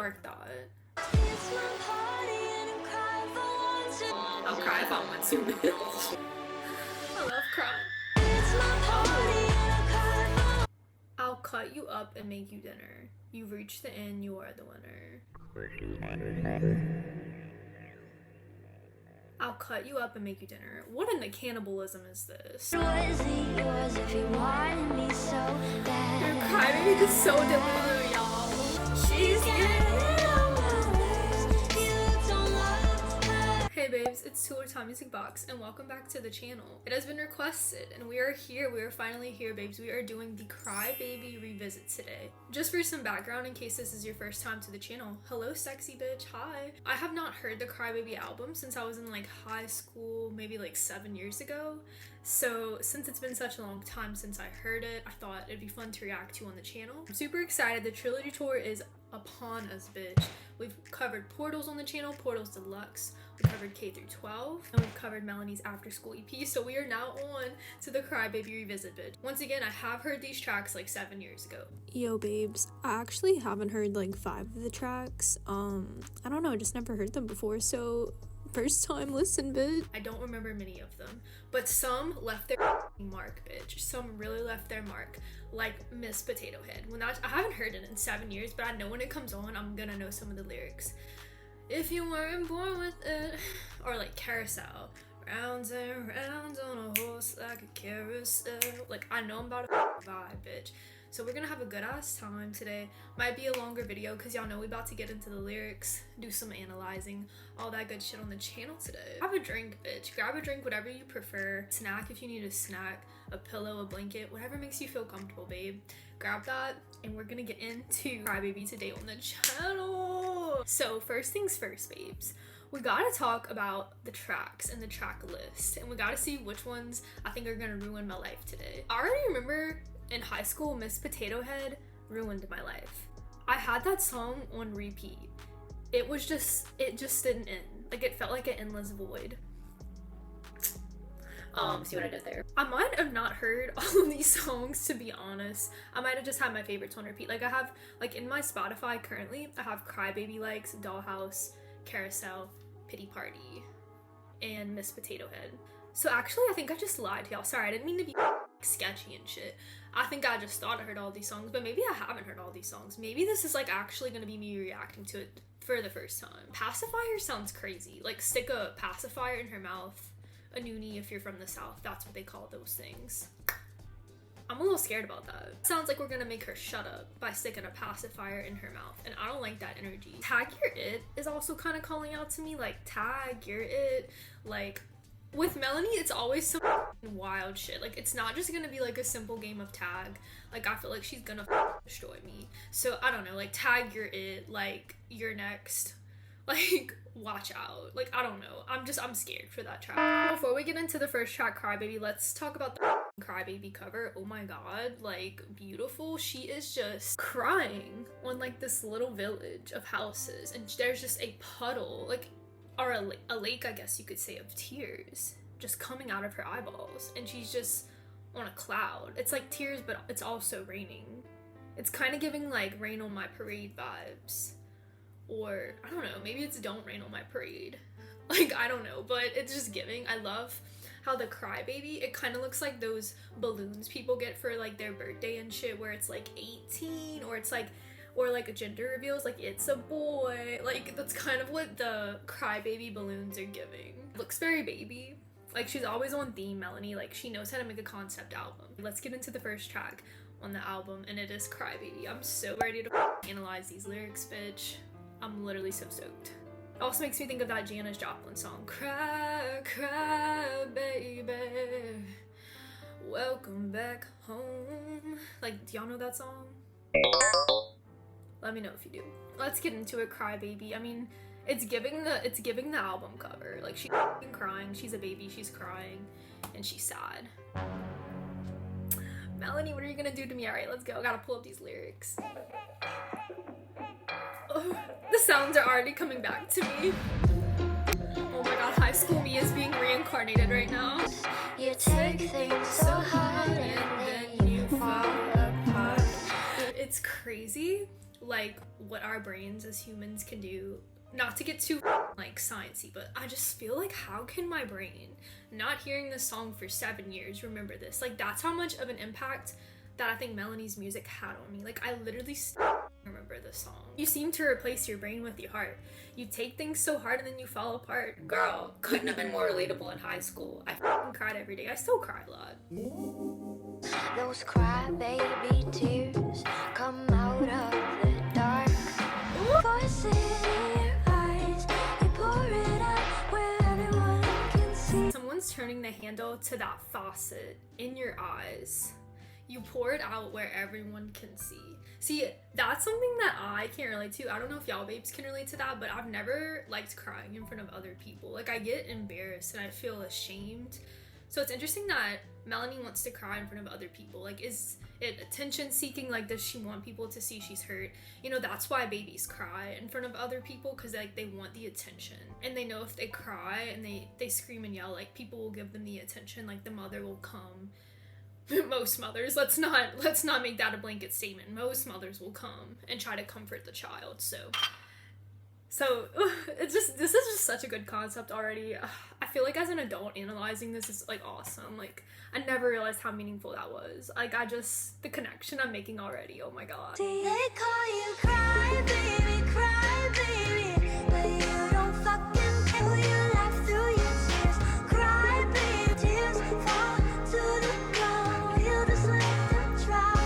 dark thought. I'll cry if I want to, bitch. I love crying. I'll cut you up and make you dinner. You've reached the end, you are the winner. I'll cut you up and make you dinner. What in the cannibalism is this? Your crybaby is so delulu, y'all. She's Hey babes, it's Tool Time Music Box and welcome back to the channel. It has been requested and we are here, we are finally here babes. We are doing the Crybaby revisit today. Just for some background in case this is your first time to the channel, hello sexy bitch, hi. I have not heard the Crybaby album since I was in like high school, maybe like 7 years ago. So since it's been such a long time since I heard it, I thought it'd be fun to react to on the channel. I'm super excited, the Trilogy tour is upon us bitch. We've covered Portals on the channel, Portals Deluxe. We covered K through 12, and we've covered Melanie's After School EP, so we are now on to the Crybaby revisit bitch. Once again, I have heard these tracks like 7 years ago. Yo babes, I actually haven't heard like 5 of the tracks. I don't know, I just never heard them before, so first time listen bitch. I don't remember many of them, but some left their mark bitch. Some really left their mark, like Miss Potato Head. I haven't heard it in 7 years, but I know when it comes on, I'm gonna know some of the lyrics. If you weren't born with it, or like Carousel, rounds and rounds on a horse like a carousel. Like I know I'm about to vibe, bitch. So we're gonna have a good ass time today. Might be a longer video because y'all know we about to get into the lyrics, do some analyzing, all that good shit on the channel today. Have a drink, bitch. Grab a drink, whatever you prefer. Snack if you need a snack, a pillow, a blanket, whatever makes you feel comfortable, babe. Grab that, and we're gonna get into Crybaby today on the channel. So first things first, babes. We gotta talk about the tracks and the track list, and we gotta see which ones I think are gonna ruin my life today. I already remember in high school, Miss Potato Head ruined my life. I had that song on repeat. It just didn't end. Like it felt like an endless void. See what I did there? I might have not heard all of these songs, to be honest. I might have just had my favorites on repeat. Like I have, like in my Spotify currently, I have Crybaby Likes, Dollhouse, Carousel, Pity Party, and Miss Potato Head. So actually, I think I just lied to y'all. Sorry, I didn't mean to be sketchy and shit. I think I just thought I heard all these songs, but maybe I haven't heard all these songs. Maybe this is like actually gonna be me reacting to it for the first time. Pacifier sounds crazy. Like stick a pacifier in her mouth. A noonie if you're from the south, that's what they call those things. I'm a little scared about that. Sounds like we're gonna make her shut up by sticking a pacifier in her mouth, and I don't like that energy. Tag you're it is also kind of calling out to me, like tag you're it. Like with Melanie, it's always some wild shit. Like it's not just gonna be like a simple game of tag. Like I feel like she's gonna destroy me. So I don't know, like tag you're it, like you're next. Like, watch out. Like, I don't know. I'm scared for that track. Before we get into the first track, Crybaby, let's talk about the Crybaby cover. Oh my god, like, beautiful. She is just crying on, like, this little village of houses. And there's just a puddle, like, or a lake, I guess you could say, of tears just coming out of her eyeballs. And she's just on a cloud. It's like tears, but it's also raining. It's kind of giving, like, Rain on My Parade vibes. Or, I don't know, maybe it's Don't Rain on My Parade. Like, I don't know, but it's just giving. I love how the Crybaby, it kind of looks like those balloons people get for, like, their birthday and shit, where it's, like, 18, or it's, like, or, like, a gender reveals, like, it's a boy. Like, that's kind of what the Crybaby balloons are giving. Looks very baby. Like, she's always on theme, Melanie. Like, she knows how to make a concept album. Let's get into the first track on the album, and it is Crybaby. I'm so ready to analyze these lyrics, bitch. I'm literally so stoked. It also makes me think of that Janis Joplin song, Cry, Cry, Baby, Welcome Back Home. Like, do y'all know that song? Let me know if you do. Let's get into it, Crybaby. I mean, it's giving the album cover. Like, she's crying, she's a baby, she's crying, and she's sad. Melanie, what are you gonna do to me? Alright, let's go. I gotta pull up these lyrics. Oh, the sounds are already coming back to me. Oh my god, high school me is being reincarnated right now. You take things so hard and then you fall apart. It's crazy like what our brains as humans can do. Not to get too like sciencey, but I just feel like how can my brain, not hearing this song for 7 years, remember this? Like that's how much of an impact that I think Melanie's music had on me. Like I literally remember this song. You seem to replace your brain with your heart. You take things so hard and then you fall apart. Girl, couldn't have been more relatable in high school. I cried every day. I still cry a lot. Those crybaby tears come out of the dark. Voices in your eyes, you pour it out where everyone can see. Someone's turning the handle to that faucet in your eyes. You pour it out where everyone can see. See, that's something that I can't relate to. I don't know if y'all babes can relate to that, but I've never liked crying in front of other people. Like I get embarrassed and I feel ashamed. So it's interesting that Melanie wants to cry in front of other people. Like, is it attention seeking? Like, does she want people to see she's hurt? You know, that's why babies cry in front of other people, because like they want the attention. And they know if they cry and they scream and yell, like people will give them the attention, like the mother will come. Most mothers, let's not make that a blanket statement. Most mothers will come and try to comfort the child. So this is just such a good concept already. I feel like as an adult analyzing this is like awesome. Like I never realized how meaningful that was. Like the connection I'm making already. Oh my god. They call you cry baby, but you don't fucking care. You laugh through your tears, cry baby, tears fall to the ground. You just let them drown.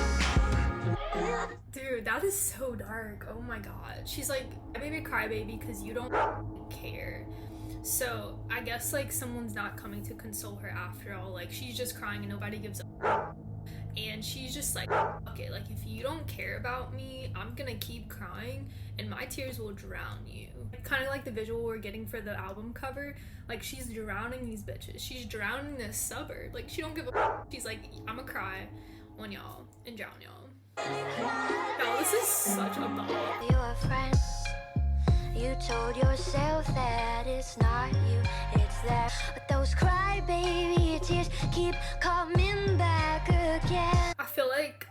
Dude, that is so dark. Oh my god. She's like, baby cry baby because you don't care. So I guess like someone's not coming to console her after all. Like she's just crying and nobody gives a and she's just like, okay, like if you don't care about me, I'm gonna keep crying and my tears will drown you. Kind of like the visual we're getting for the album cover. Like she's drowning these bitches. She's drowning this suburb. Like she don't give a she's like, I'ma cry on y'all and drown y'all. Yo, this is such a bop. You're a friend. You told yourself that it's not you, it's that. But those crybaby tears keep coming back again. I feel like,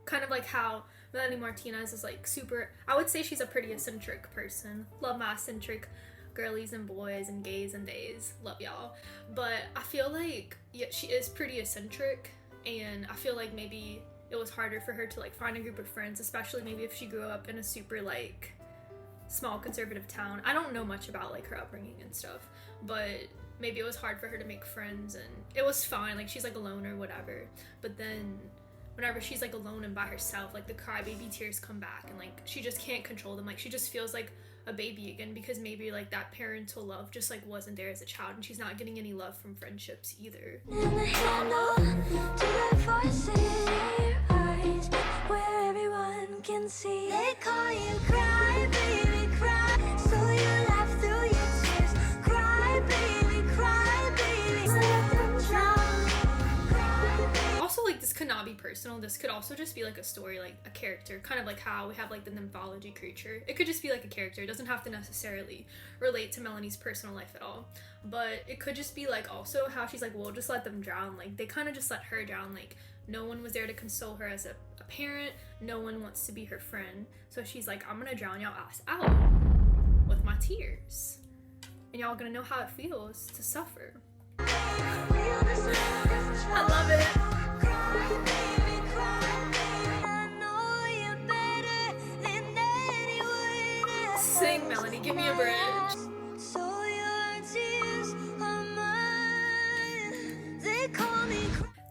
kind of like how Melanie Martinez is like super, I would say she's a pretty eccentric person. Love my eccentric girlies and boys and gays and days. Love y'all. But I feel like, yeah, she is pretty eccentric, and I feel like maybe it was harder for her to like find a group of friends, especially maybe if she grew up in a super like small conservative town. I don't know much about like her upbringing and stuff, but maybe it was hard for her to make friends, and it was fine, like she's like alone or whatever. But then whenever she's like alone and by herself, like the crybaby tears come back and like she just can't control them. Like she just feels like a baby again, because maybe like that parental love just like wasn't there as a child, and she's not getting any love from friendships either. And the handle to the voices in your eyes, where everyone can see. They call you cry baby cry, so you laugh through your tears, cry baby, let them drown. Cry baby. Also, like, this could not be personal. This could also just be like a story, like a character, kind of like how we have like the nymphology creature. It could just be like a character. It doesn't have to necessarily relate to Melanie's personal life at all, but it could just be like also how she's like, we'll just let them drown. Like they kind of just let her drown. Like no one was there to console her as a parent. No one wants to be her friend. So she's like, I'm gonna drown y'all ass out with my tears, and y'all gonna know how it feels to suffer. I love it. Sing, Melanie, give me a bridge. So your tears are mine. They call me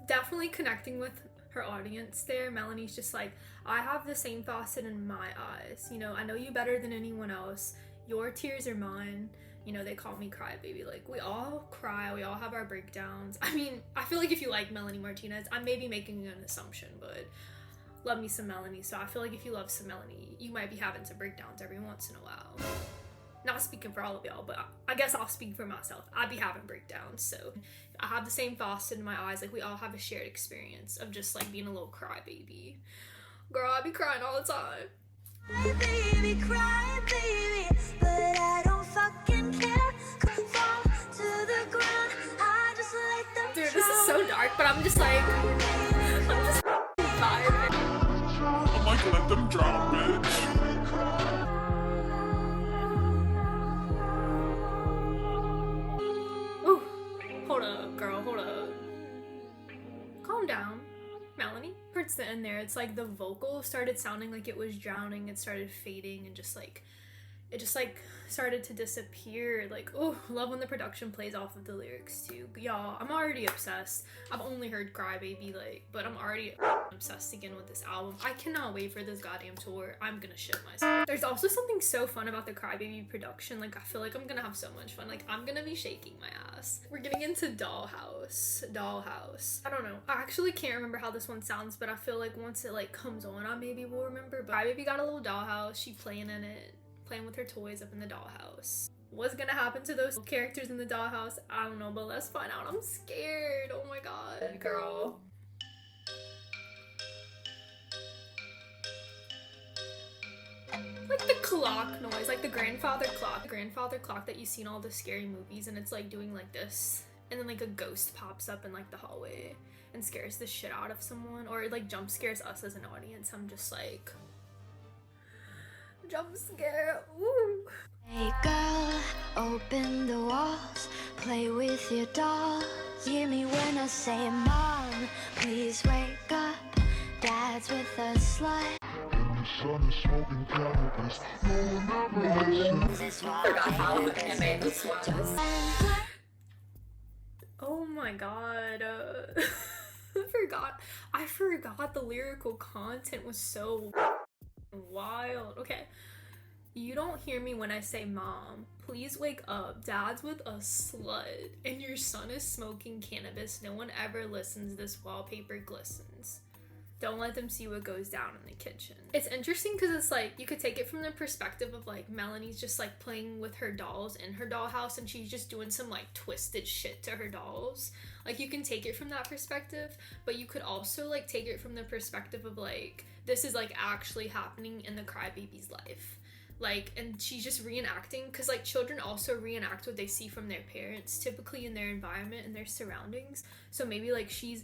Definitely connecting with her audience there. Melanie's just like, I have the same faucet in my eyes. You know, I know you better than anyone else. Your tears are mine. You know, they call me crybaby. Like, we all cry. We all have our breakdowns. I mean, I feel like if you like Melanie Martinez, I may be making an assumption, but love me some Melanie. So I feel like if you love some Melanie, you might be having some breakdowns every once in a while. Not speaking for all of y'all, but I guess I'll speak for myself. I'd be having breakdowns. So I have the same faucet in my eyes. Like, we all have a shared experience of just like being a little crybaby. Girl, I be crying all the time. cry baby, but I don't fucking care. Fall to the ground, I just let them Dude, this is so dark, but I'm just like, I'm just vibing. I'm like, let them drown, bitch. girl, hold up. Calm down, Melanie. Towards the end there, it's like the vocal started sounding like it was drowning. It started fading and just like, it just like started to disappear. Like, oh, love when the production plays off of the lyrics too. Y'all, I'm already obsessed. I've only heard Crybaby, like, but I'm already obsessed again with this album. I cannot wait for this goddamn tour. I'm gonna shit myself. There's also something so fun about the Crybaby production. Like, I feel like I'm gonna have so much fun. Like, I'm gonna be shaking my ass. We're getting into Dollhouse. I don't know. I actually can't remember how this one sounds, but I feel like once it like comes on, I maybe will remember. But Crybaby got a little dollhouse. She playing in it. Playing with her toys up in the dollhouse. What's gonna happen to those characters in the dollhouse? I don't know, but let's find out. I'm scared. Oh my god, girl. Like the clock noise, like the grandfather clock that you see in all the scary movies, and it's like doing like this, and then like a ghost pops up in like the hallway and scares the shit out of someone, or it like jump scares us as an audience. I'm just like, jump scare. Ooh. Hey girl, open the walls, play with your dolls. Hear me when I say, Mom, please wake up. Dad's with a slut. And the sun is smoking cannabis. No one ever listens. Oh my god. I forgot the lyrical content was so wild. Okay. You don't hear me when I say, Mom, please wake up. Dad's with a slut. And your son is smoking cannabis. No one ever listens. This wallpaper glistens. Don't let them see what goes down in the kitchen. It's interesting because it's like, you could take it from the perspective of like, Melanie's just like playing with her dolls in her dollhouse and she's just doing some like twisted shit to her dolls. Like, you can take it from that perspective, but you could also like take it from the perspective of like, this is like actually happening in the Crybaby's life. Like, and she's just reenacting, because like children also reenact what they see from their parents, typically in their environment and their surroundings. So maybe like she's,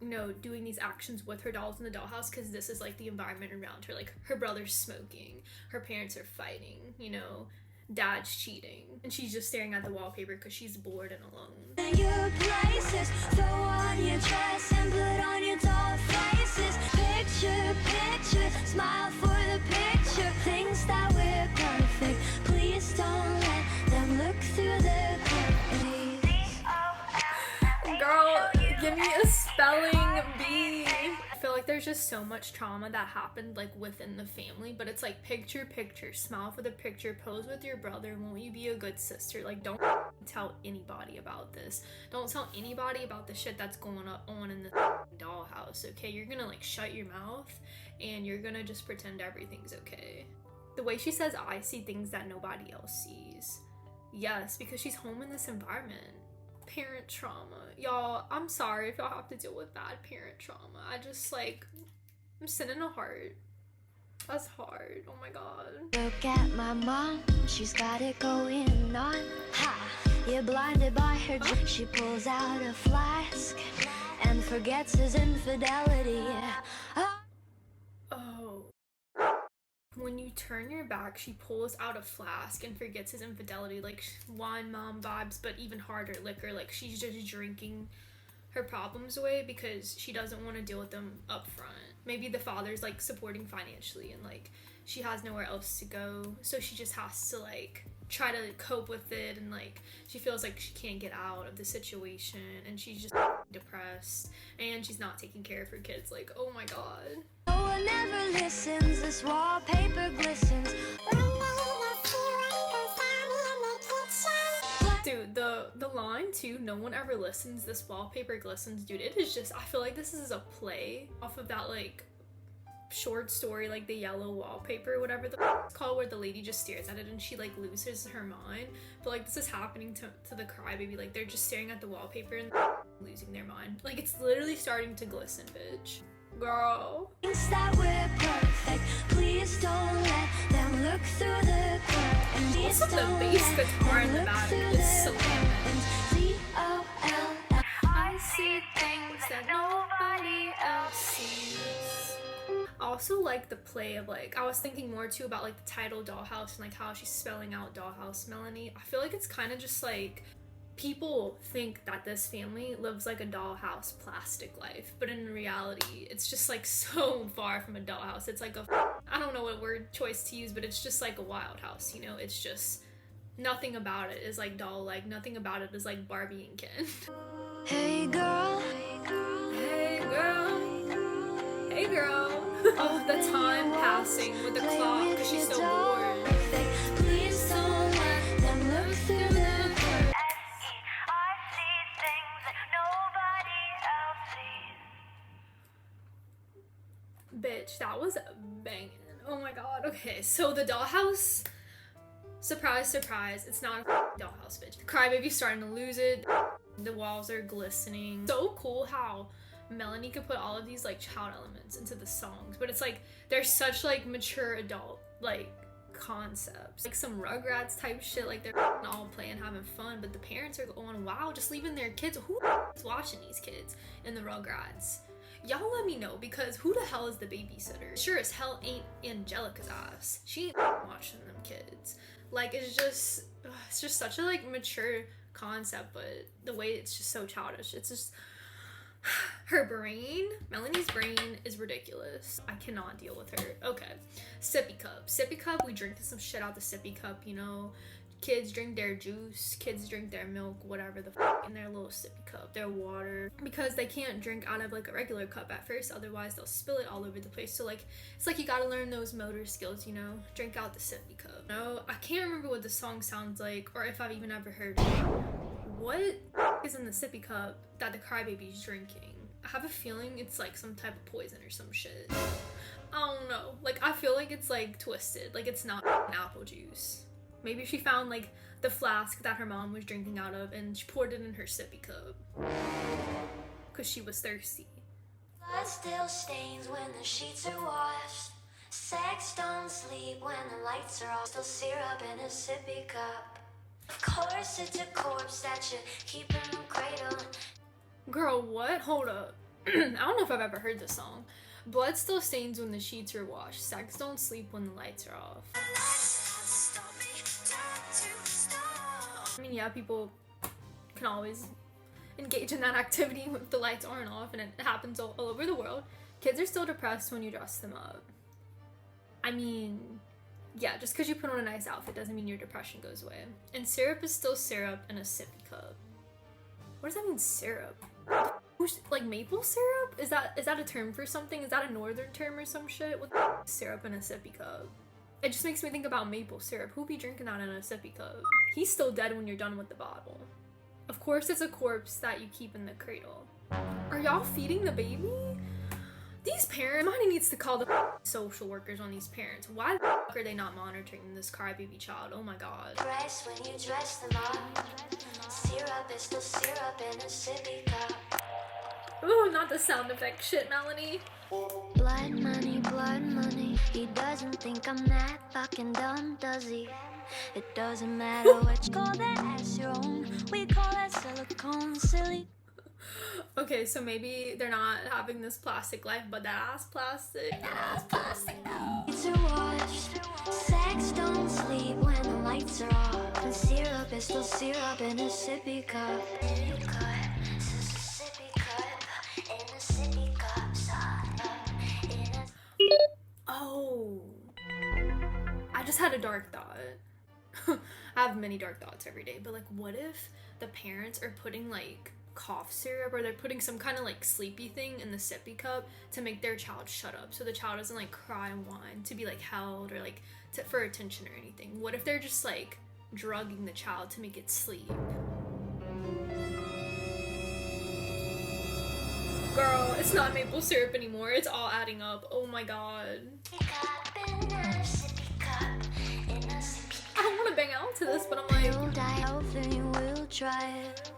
you know, doing these actions with her dolls in the dollhouse because this is like the environment around her. Like, her brother's smoking, her parents are fighting, you know, dad's cheating, and she's just staring at the wallpaper because she's bored and alone. Your places, throw on your dress and put on your doll faces. Picture, smile for the picture. Things that we're perfect. Please don't let them look through the curtains. Girl, give me a spelling bee. I feel like there's just so much trauma that happened like within the family, but it's like picture, smile for the picture, pose with your brother, won't you be a good sister? Like, don't tell anybody about this. Don't tell anybody about the shit that's going on in the dollhouse, okay? You're gonna like shut your mouth and you're gonna just pretend everything's okay. The way she says, I see things that nobody else sees. Yes, because she's home in this environment. Parent trauma. Y'all, I'm sorry if y'all have to deal with bad parent trauma. I just like, I'm sending a heart. That's hard. Oh my god. Look at my mom, she's got it going on. Ha! You're blinded by her. She pulls out a flask and forgets his infidelity. Oh. When you turn your back, she pulls out a flask and forgets his infidelity. Like, wine mom vibes, but even harder, liquor. Like, she's just drinking her problems away because she doesn't want to deal with them up front. Maybe the father's like supporting financially and like she has nowhere else to go, so she just has to like try to cope with it, and like she feels like she can't get out of the situation and she's just depressed and she's not taking care of her kids. Like, oh my god. No one ever listens, this wallpaper glistens. Dude, the line too, no one ever listens, this wallpaper glistens, dude, it is just, I feel like this is a play off of that like short story, like the yellow wallpaper, whatever it's called, where the lady just stares at it and she like loses her mind. But like, this is happening to the Crybaby. Like, they're just staring at the wallpaper and losing their mind. Like, it's literally starting to glisten, bitch. Girl. Things that we're perfect. Please don't let them look through the curtains. Also, the bass guitar in the back is so I see things that nobody else sees. I also like the play of like, I was thinking more too about like the title Dollhouse and like how she's spelling out Dollhouse Melanie. I feel like it's kind of just like people think that this family lives like a dollhouse plastic life, but in reality it's just like so far from a dollhouse. It's like a, I don't know what word choice to use, but it's just like a wild house, you know? It's just, nothing about it is like doll, like nothing about it is like Barbie and Ken. Hey girl, Hey girl, hey girl. Oh, the time passing with the clock because she's so bored. please don't let them look through the curtains. I see things that nobody else sees. Bitch, that was banging. Oh my god. Okay, so the dollhouse, surprise, surprise, it's not a dollhouse, bitch. Crybaby's starting to lose it. The walls are glistening. So cool how Melanie could put all of these like child elements into the songs, but it's like they're such like mature adult like concepts, like some Rugrats type shit, like they're all playing, having fun, but the parents are going, wow, just leaving their kids. Who is watching these kids in the Rugrats? Y'all let me know, because who the hell is the babysitter? Sure as hell ain't Angelica's ass. She ain't watching them kids. Like, it's just such a like mature concept, but the way it's just so childish. It's just her brain, Melanie's brain is ridiculous. I cannot deal with her. Okay, sippy cup. Sippy cup, we drink some shit out the sippy cup, you know? Kids drink their juice, kids drink their milk, whatever the fuck, in their little sippy cup, their water, because they can't drink out of like a regular cup at first, otherwise they'll spill it all over the place. So like, it's like you gotta learn those motor skills, you know? Drink out the sippy cup. No, I can't remember what the song sounds like, or if I've even ever heard it. What is in the sippy cup that the Crybaby's drinking? I have a feeling it's like some type of poison or some shit. I don't know. Like, I feel like it's like twisted. Like, it's not apple juice. Maybe she found like the flask that her mom was drinking out of and she poured it in her sippy cup because she was thirsty. Blood still stains when the sheets are washed. Sex don't sleep when the lights are off. Still syrup in a sippy cup. Of course it's a corpse that you keep in the cradle. Girl, what? Hold up. I don't know if I've ever heard this song. Blood still stains when the sheets are washed. Sex don't sleep when the lights are off. I mean, yeah, people can always engage in that activity if the lights aren't off, and it happens all over the world. Kids are still depressed when you dress them up. I mean, yeah, just because you put on a nice outfit doesn't mean your depression goes away. And syrup is still syrup in a sippy cup. What does that mean, syrup? Like maple syrup? Is that a term for something? Is that a northern term or some shit? What the syrup in a sippy cup? It just makes me think about maple syrup. Who'd be drinking that in a sippy cup? He's still dead when you're done with the bottle. Of course it's a corpse that you keep in the cradle. Are y'all feeding the baby? These parents, somebody needs to call the social workers on these parents. Why the fuck are they not monitoring this crybaby child? Oh my god. Press when you dress them up. Syrup is still syrup in a sippy cup. Ooh, not the sound effect shit, Melanie. Blood money, blood money. He doesn't think I'm that fucking dumb, does he? It doesn't matter what you call that ass your own. We call that silicone, silly. Okay, so maybe they're not having this plastic life, but that ass plastic. That ass plastic, no. It's a wash. Sex don't sleep when the lights are off. And syrup is still syrup in a sippy cup. Oh, I just had a dark thought. I have many dark thoughts every day, but like, what if the parents are putting like cough syrup, or they're putting some kind of like sleepy thing in the sippy cup to make their child shut up, so the child doesn't like cry and whine to be like held or like for attention or anything? What if they're just like drugging the child to make it sleep? Girl, it's not maple syrup anymore. It's all adding up. Oh my god. I don't want to bang out to this, but I'm like, You'll die out and you will try it.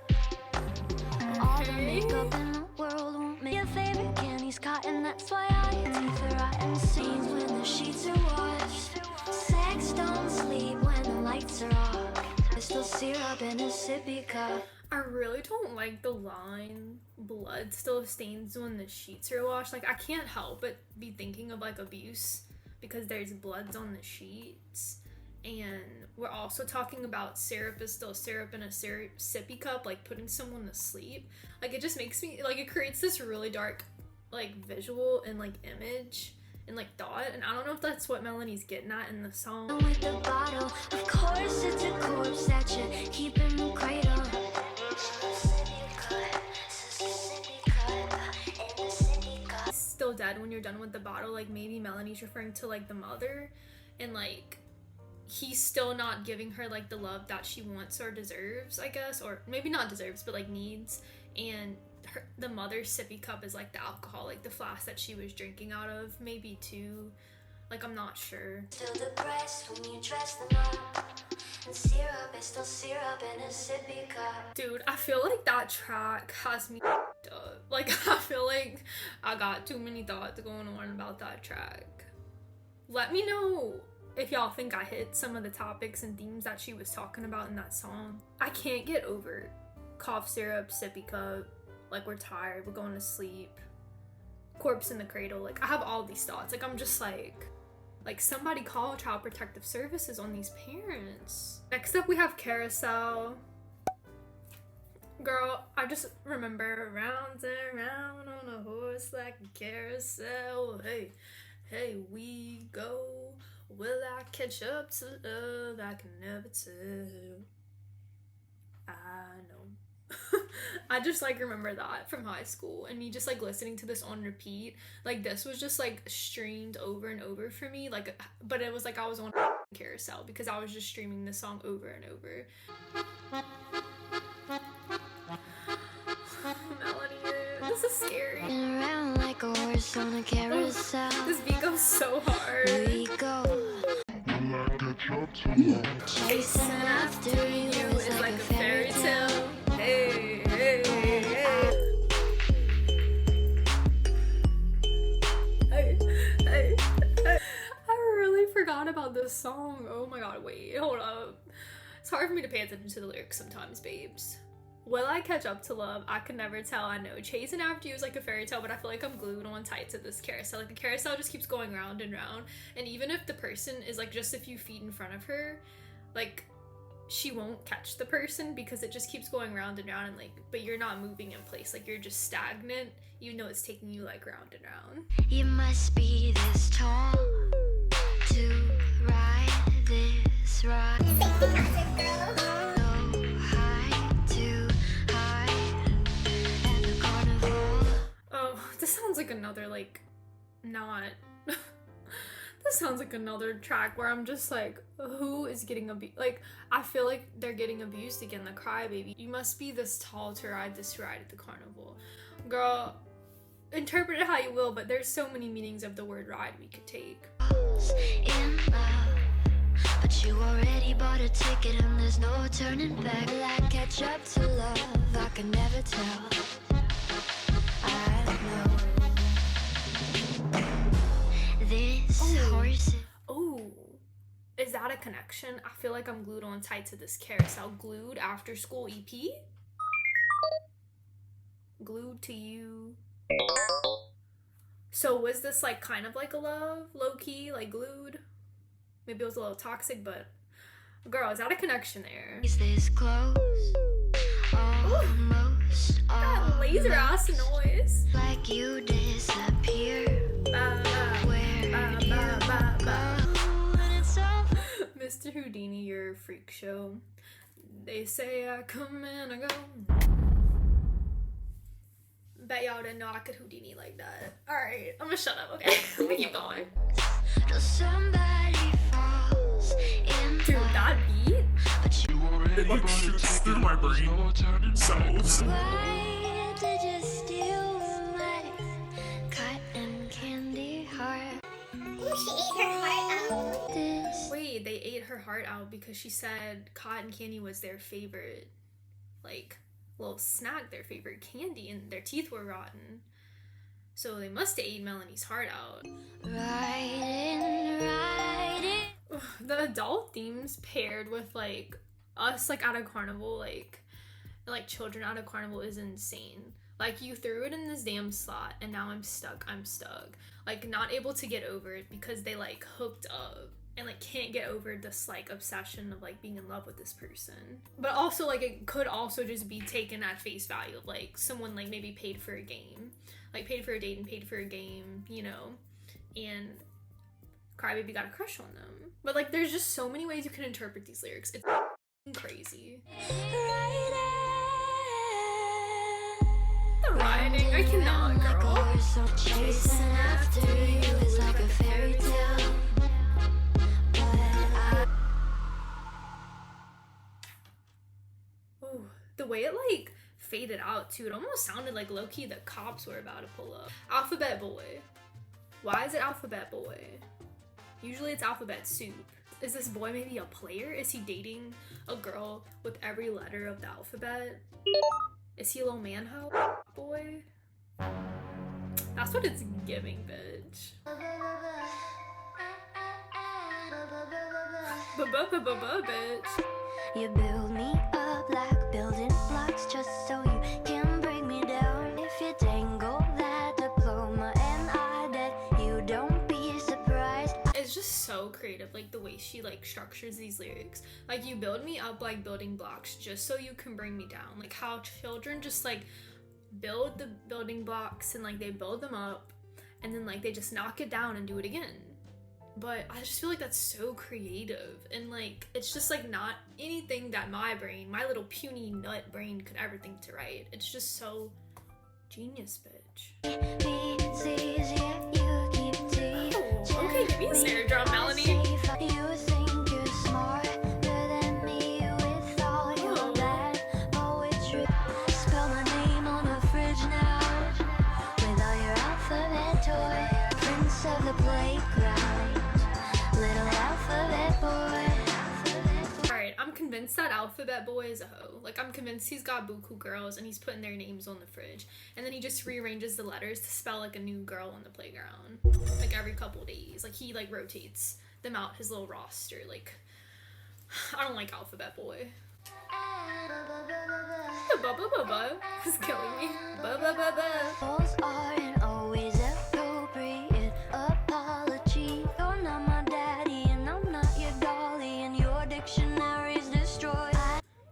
All the makeup in the world won't make your favorite candy's cotton. That's why I teeth are rotten seams when the sheets are washed. Sex don't sleep when the lights are off. There's still syrup in a sippy cup. I really don't like the line, blood still stains when the sheets are washed. Like, I can't help but be thinking of like abuse because there's bloods on the sheets, And we're also talking about syrup is still syrup in a sippy cup, like putting someone to sleep. Like, it just makes me, like, it creates this really dark, like, visual and, like, image and, like, thought. And I don't know if that's what Melanie's getting at in the song. With the bottle, of course it's a corpse that you keep in the cradle. Still dead when you're done with the bottle. Like, maybe Melanie's referring to, like, the mother, and, like, he's still not giving her, like, the love that she wants or deserves, I guess, or maybe not deserves, but, like, needs. And the mother's sippy cup is, like, the alcohol, like, the flask that she was drinking out of, maybe too. Like, I'm not sure. Still depressed when you dress them up, and syrup is still syrup in a sippy cup. Dude, I feel like that track has me up. Like, I feel like I got too many thoughts going on about that track. Let me know if y'all think I hit some of the topics and themes that she was talking about in that song. I can't get over cough syrup, sippy cup, like, we're tired, we're going to sleep, corpse in the cradle. Like, I have all these thoughts. Like, I'm just like somebody call Child Protective Services on these parents. Next up we have Carousel. Girl, I just remember round and round on a horse like a carousel. Hey, hey, we go. Will I catch up to love? I can never tell. I know. I just, like, remember that from high school, and me just, like, listening to this on repeat. Like, this was just, like, streamed over and over for me. Like, but it was like I was on Carousel because I was just streaming this song over and over. Melanie, this is scary. Around like a horse on a carousel. This beat goes so hard. We go. Chasing after you is like a fairy tale. Hey, hey, hey. Hey, hey, hey. I really forgot about this song. Oh my god, wait, hold up. It's hard for me to pay attention to the lyrics sometimes, babes. Will I catch up to love? I can never tell. I know chasing after you is like a fairy tale, but I feel like I'm glued on tight to this carousel. Like, the carousel just keeps going round and round, and even if the person is, like, just a few feet in front of her, like, she won't catch the person because it just keeps going round and round, and, like, but you're not moving in place. Like, you're just stagnant, even though it's taking you, like, round and round. You must be this tall to ride this ride. So high to hide at the carnival. Oh, this sounds like another, like, not... This sounds like another track where I'm just like, who is getting abused? Like, I feel like they're getting abused again, the Crybaby. You must be this tall to ride this ride at the carnival. Girl, interpret it how you will, but there's so many meanings of the word ride we could take. In love, but you already bought a ticket and there's no turning back. Will I catch up to love? I can never tell. I know this horse. Oh, is that a connection? I feel like I'm glued on tight to this carousel. Glued after school EP? Glued to you. So was this, like, kind of like a love, low-key, like, glued? Maybe it was a little toxic, but girl, is that a connection there? Is this close? Almost. That laser ass noise. Like you disappear. Mr. Houdini, you're a freak show. They say I come and I go. Bet y'all didn't know I could Houdini like that. Alright, I'm gonna shut up, okay? Let me keep going. Somebody falls in Dude, that beat? but you It like shoots through my brain. So why did you steal my cotton candy heart? She ate her heart out. This Wait, they ate her heart out because she said cotton candy was their favorite, like, little snack, their favorite candy, and their teeth were rotten. So they must have ate Melanie's heart out. riding. Ugh, the adult themes paired with, like, us, like, at a carnival, like children at a carnival is insane. Like, you threw it in this damn slot, and now I'm stuck. Like, not able to get over it because they, like, hooked up and like can't get over this like obsession of like being in love with this person. But also like it could also just be taken at face value of like someone like maybe paid for a game, like paid for a date and paid for a game, you know, and Crybaby got a crush on them. But like there's just so many ways you can interpret these lyrics. It's crazy. The writing, I cannot, girl. Chasing after you is like a fairy tale. Ooh, the way it like faded out too, it almost sounded like low-key the cops were about to pull up. Alphabet Boy. Why is it Alphabet Boy? Usually it's Alphabet Soup. Is this boy maybe a player? Is he dating a girl with every letter of the alphabet? Is he a little manho boy? That's what it's giving, bitch. Bitch. You build me up like building blocks just so you can bring me down. If you dangle that diploma and I that you don't be surprised. It's just so creative, like the way she like structures these lyrics. Like you build me up like building blocks just so you can bring me down. Like how children just like build the building blocks and like they build them up and then like they just knock it down and do it again. But I just feel like that's so creative and like it's just like not anything that my brain, my little puny nut brain could ever think to write. It's just so genius, bitch. Oh, okay, give me a snare drum, Melanie. You think you're smarter than me with all your bad poetry. Spell my name on the fridge now with all your alphabet toy. Prince of the playground, little alphabet boy. Alright, I'm convinced that Alphabet Boy is a hoe. Like, I'm convinced he's got buku girls and he's putting their names on the fridge. And then he just rearranges the letters to spell like a new girl on the playground. Like every couple days. Like, he like rotates them out his little roster. Like, I don't like Alphabet Boy. It's killing me. Those aren't always appropriate. Apology. You're not my daddy and I'm not your dolly and your dictionary's destroyed.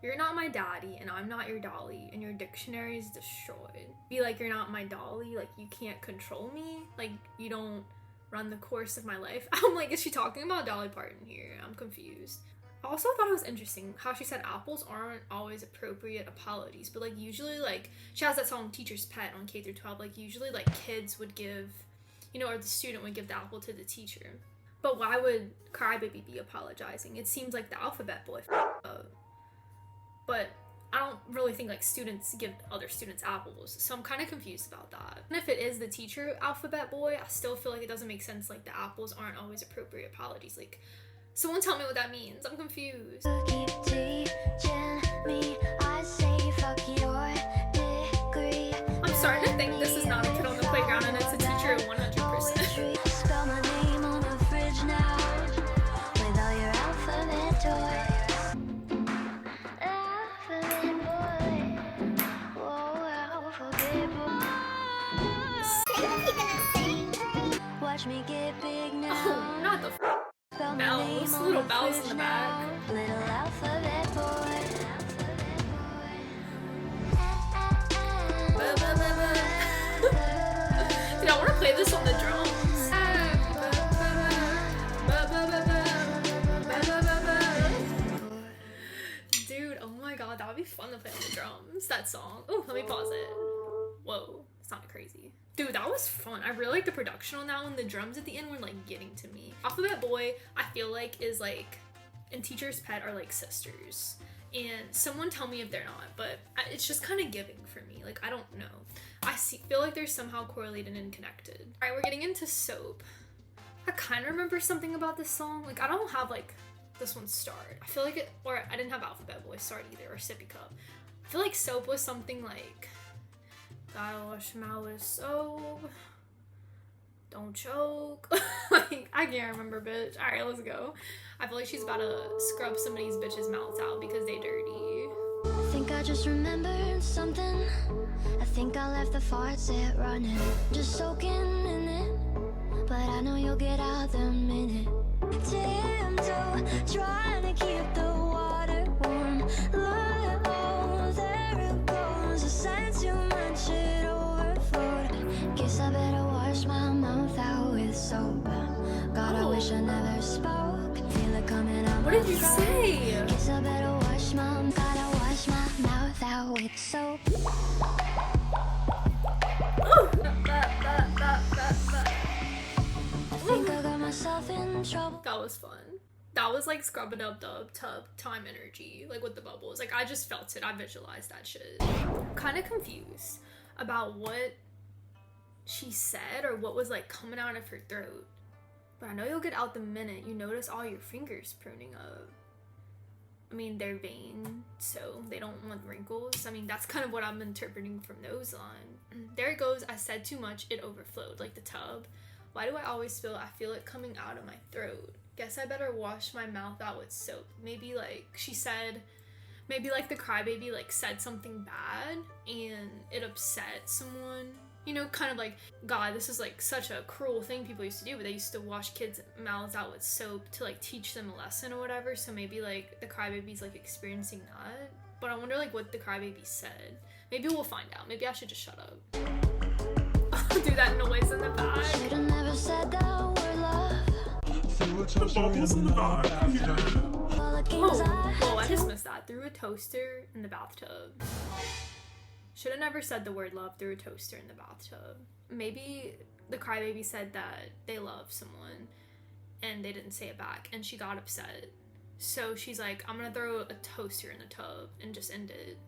You're not my daddy and I'm not your dolly and your dictionary's destroyed. Be like, you're not my dolly, like you can't control me, like you don't run the course of my life. I'm like, is she talking about Dolly Parton here? I'm confused. I also thought it was interesting how she said apples aren't always appropriate apologies, but like usually like she has that song Teacher's Pet on K through 12, like usually like kids would give, you know, or the student would give the apple to the teacher. But why would Crybaby be apologizing? It seems like the Alphabet Boy up. But I don't really think like students give other students apples, so I'm kind of confused about that. And if it is the teacher Alphabet Boy, I still feel like it doesn't make sense, like the apples aren't always appropriate apologies. Like, someone tell me what that means. I'm confused. Keep teaching me, I say fuck your degree. I'm starting to think this is not a kid on the playground and it's a teacher 100%. Spell my name on the fridge now with all your alphabet toys. Alphabet boy, whoa, alphabet boy. Watch me get big now. Oh, not the Spell my bells, name on little the bells in fridge the now. back. Little alphabet boy. Dude, I want to play this on the drums. Dude, oh my god, that would be fun to play on the drums, that song. Oh, let me pause it. Whoa, it sounded crazy. Dude, that was fun. I really like the production on that one. The drums at the end were like getting to me. Alphabet Boy, I feel like is like, and Teacher's Pet are like sisters. And someone tell me if they're not, but it's just kind of giving for me. Like, I don't know. Feel like they're somehow correlated and connected. All right, we're getting into Soap. I kind of remember something about this song. Like, I don't have like this one start. I feel like it, or I didn't have Alphabet Boy start either, or Sippy Cup. I feel like Soap was something like, gotta wash them out with soap, don't choke. Like, I can't remember, bitch. All right, let's go. I feel like she's about to scrub some of these bitches' mouths out because they dirty. I think I just remembered something. I think I left the faucet running, just soaking in it. But I know you'll get out the minute Tiptoe, trying to keep the water warm. Low, there it goes. The sense you much it overflowed. Guess I better wash my mouth out with soap. God, I wish I never spoke. Feel it coming out. What did you say? Guess I better gotta wash my mouth out with soap. Think I got myself in trouble. That was fun. That was like scrub it up dub tub time energy, like with the bubbles. Like I just felt it. I visualized that shit. Kind of confused about what she said or what was like coming out of her throat. But I know you'll get out the minute you notice all your fingers pruning up. I mean, they're vain, so they don't want wrinkles. I mean, that's kind of what I'm interpreting from those lines. There it goes. I said too much. It overflowed like the tub. Why do I always I feel it coming out of my throat? Guess I better wash my mouth out with soap. Maybe like she said, maybe like the crybaby like said something bad and it upset someone. You know, kind of like, God, this is like such a cruel thing people used to do, but they used to wash kids' mouths out with soap to like teach them a lesson or whatever. So maybe like the crybaby's like experiencing that. But I wonder like what the crybaby said. Maybe we'll find out. Maybe I should just shut up. I'll do that noise in the back. Should've never said that word, love. The bubbles in the bathtub. All the games Whoa, I had just to. missed that. Threw a toaster in the bathtub. Should have never said the word love through a toaster in the bathtub. Maybe the crybaby said that they love someone and they didn't say it back and she got upset. So she's like, I'm gonna throw a toaster in the tub and just end it.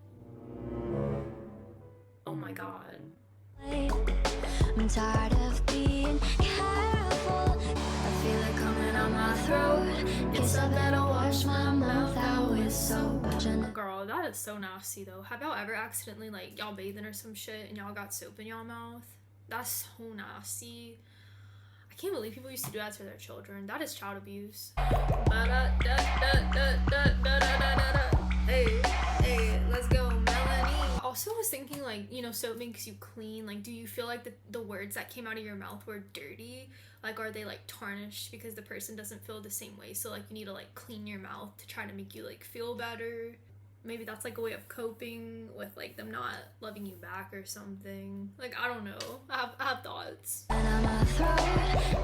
Oh my god. I'm tired of being careful. I feel it coming out my throat. Guess I better wash my mouth out with soap. Girl, that is so nasty though. Have y'all ever accidentally like y'all bathing or some shit and y'all got soap in y'all mouth? That's so nasty. I can't believe people used to do that to their children. That is child abuse. Hey, let's go, Melanie. Also, I was thinking like, you know, soap makes you clean. Like, do you feel like the words that came out of your mouth were dirty? Like, are they like tarnished because the person doesn't feel the same way? So like you need to like clean your mouth to try to make you like feel better. Maybe that's like a way of coping with like them not loving you back or something. Like, I don't know. I have thoughts. Dude,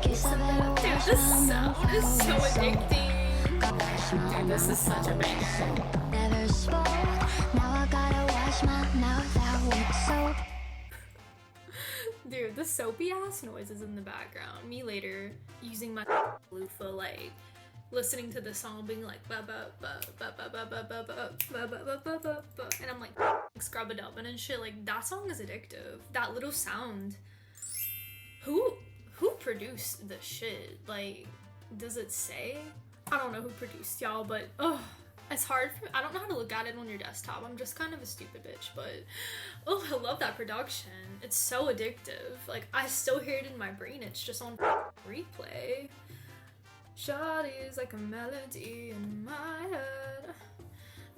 this sound is so addicting. Dude, this is such a banger. Never spoke. Now I gotta wash my mouth out with soap. Dude, the soapy ass noises in the background. Me later using my loofah, like listening to the song, being like ba ba ba ba ba ba ba ba ba ba ba ba ba ba, and I'm like scrub it up and shit. Like that song is addictive. That little sound. Who produced the shit? Like, does it say? I don't know who produced y'all, but it's hard for I don't know how to look at it on your desktop. I'm just kind of a stupid bitch, but I love that production. It's so addictive. Like, I still hear it in my brain. It's just on replay. Shawty is like a melody in my head.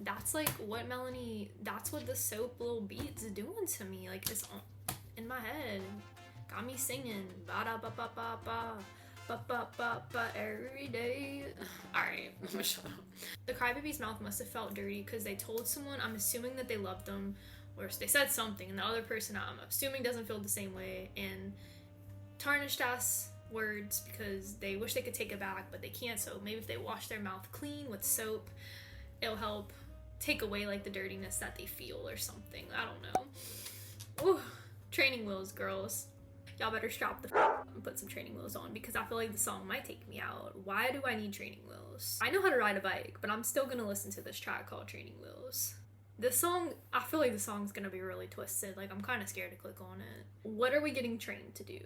That's like what that's what the soap little beat's doing to me. Like, it's in my head. Got me singing ba da ba ba ba ba. Ba every day. Alright, I'm gonna shut up. The crybaby's mouth must have felt dirty because they told someone, I'm assuming that they loved them, or they said something, and the other person, I'm assuming, doesn't feel the same way, and tarnished ass words because they wish they could take it back, but they can't. So maybe if they wash their mouth clean with soap, it'll help take away like the dirtiness that they feel or something. I don't know. Ooh, training wheels, girls. Y'all better strap the and put some training wheels on because I feel like the song might take me out. Why do I need training wheels? I know how to ride a bike, but I'm still gonna listen to this track called Training Wheels. This song, I feel like the song's gonna be really twisted. Like, I'm kind of scared to click on it. What are we getting trained to do?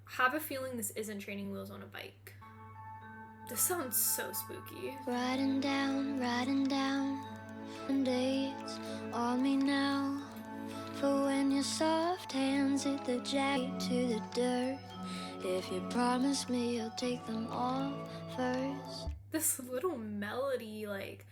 I have a feeling this isn't training wheels on a bike. This sounds so spooky. Riding down, and dates on me now. For when your soft hands hit the jacket to the dirt. If you promise me you'll take them off first. This little melody, like,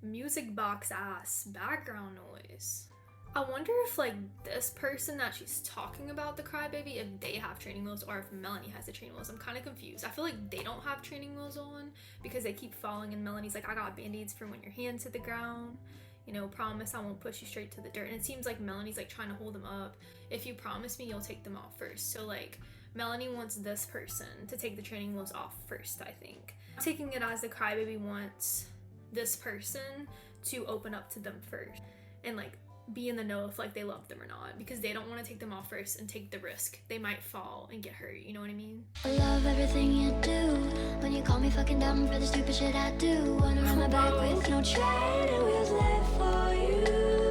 music box ass background noise. I wonder if like this person that she's talking about, the crybaby, if they have training wheels or if Melanie has the training wheels. I'm kind of confused. I feel like they don't have training wheels on because they keep falling and Melanie's like, I got band-aids for when your hands hit the ground. You know, promise I won't push you straight to the dirt. And it seems like Melanie's like trying to hold them up. If you promise me, you'll take them off first. So like Melanie wants this person to take the training wheels off first, I think. I'm taking it as the crybaby wants this person to open up to them first and like be in the know if like they love them or not, because they don't want to take them off first and take the risk. They might fall and get hurt, you know what I mean? I love everything you do. When you call me fucking dumb for the stupid shit I do. Wanna run my back with no training wheels left for you.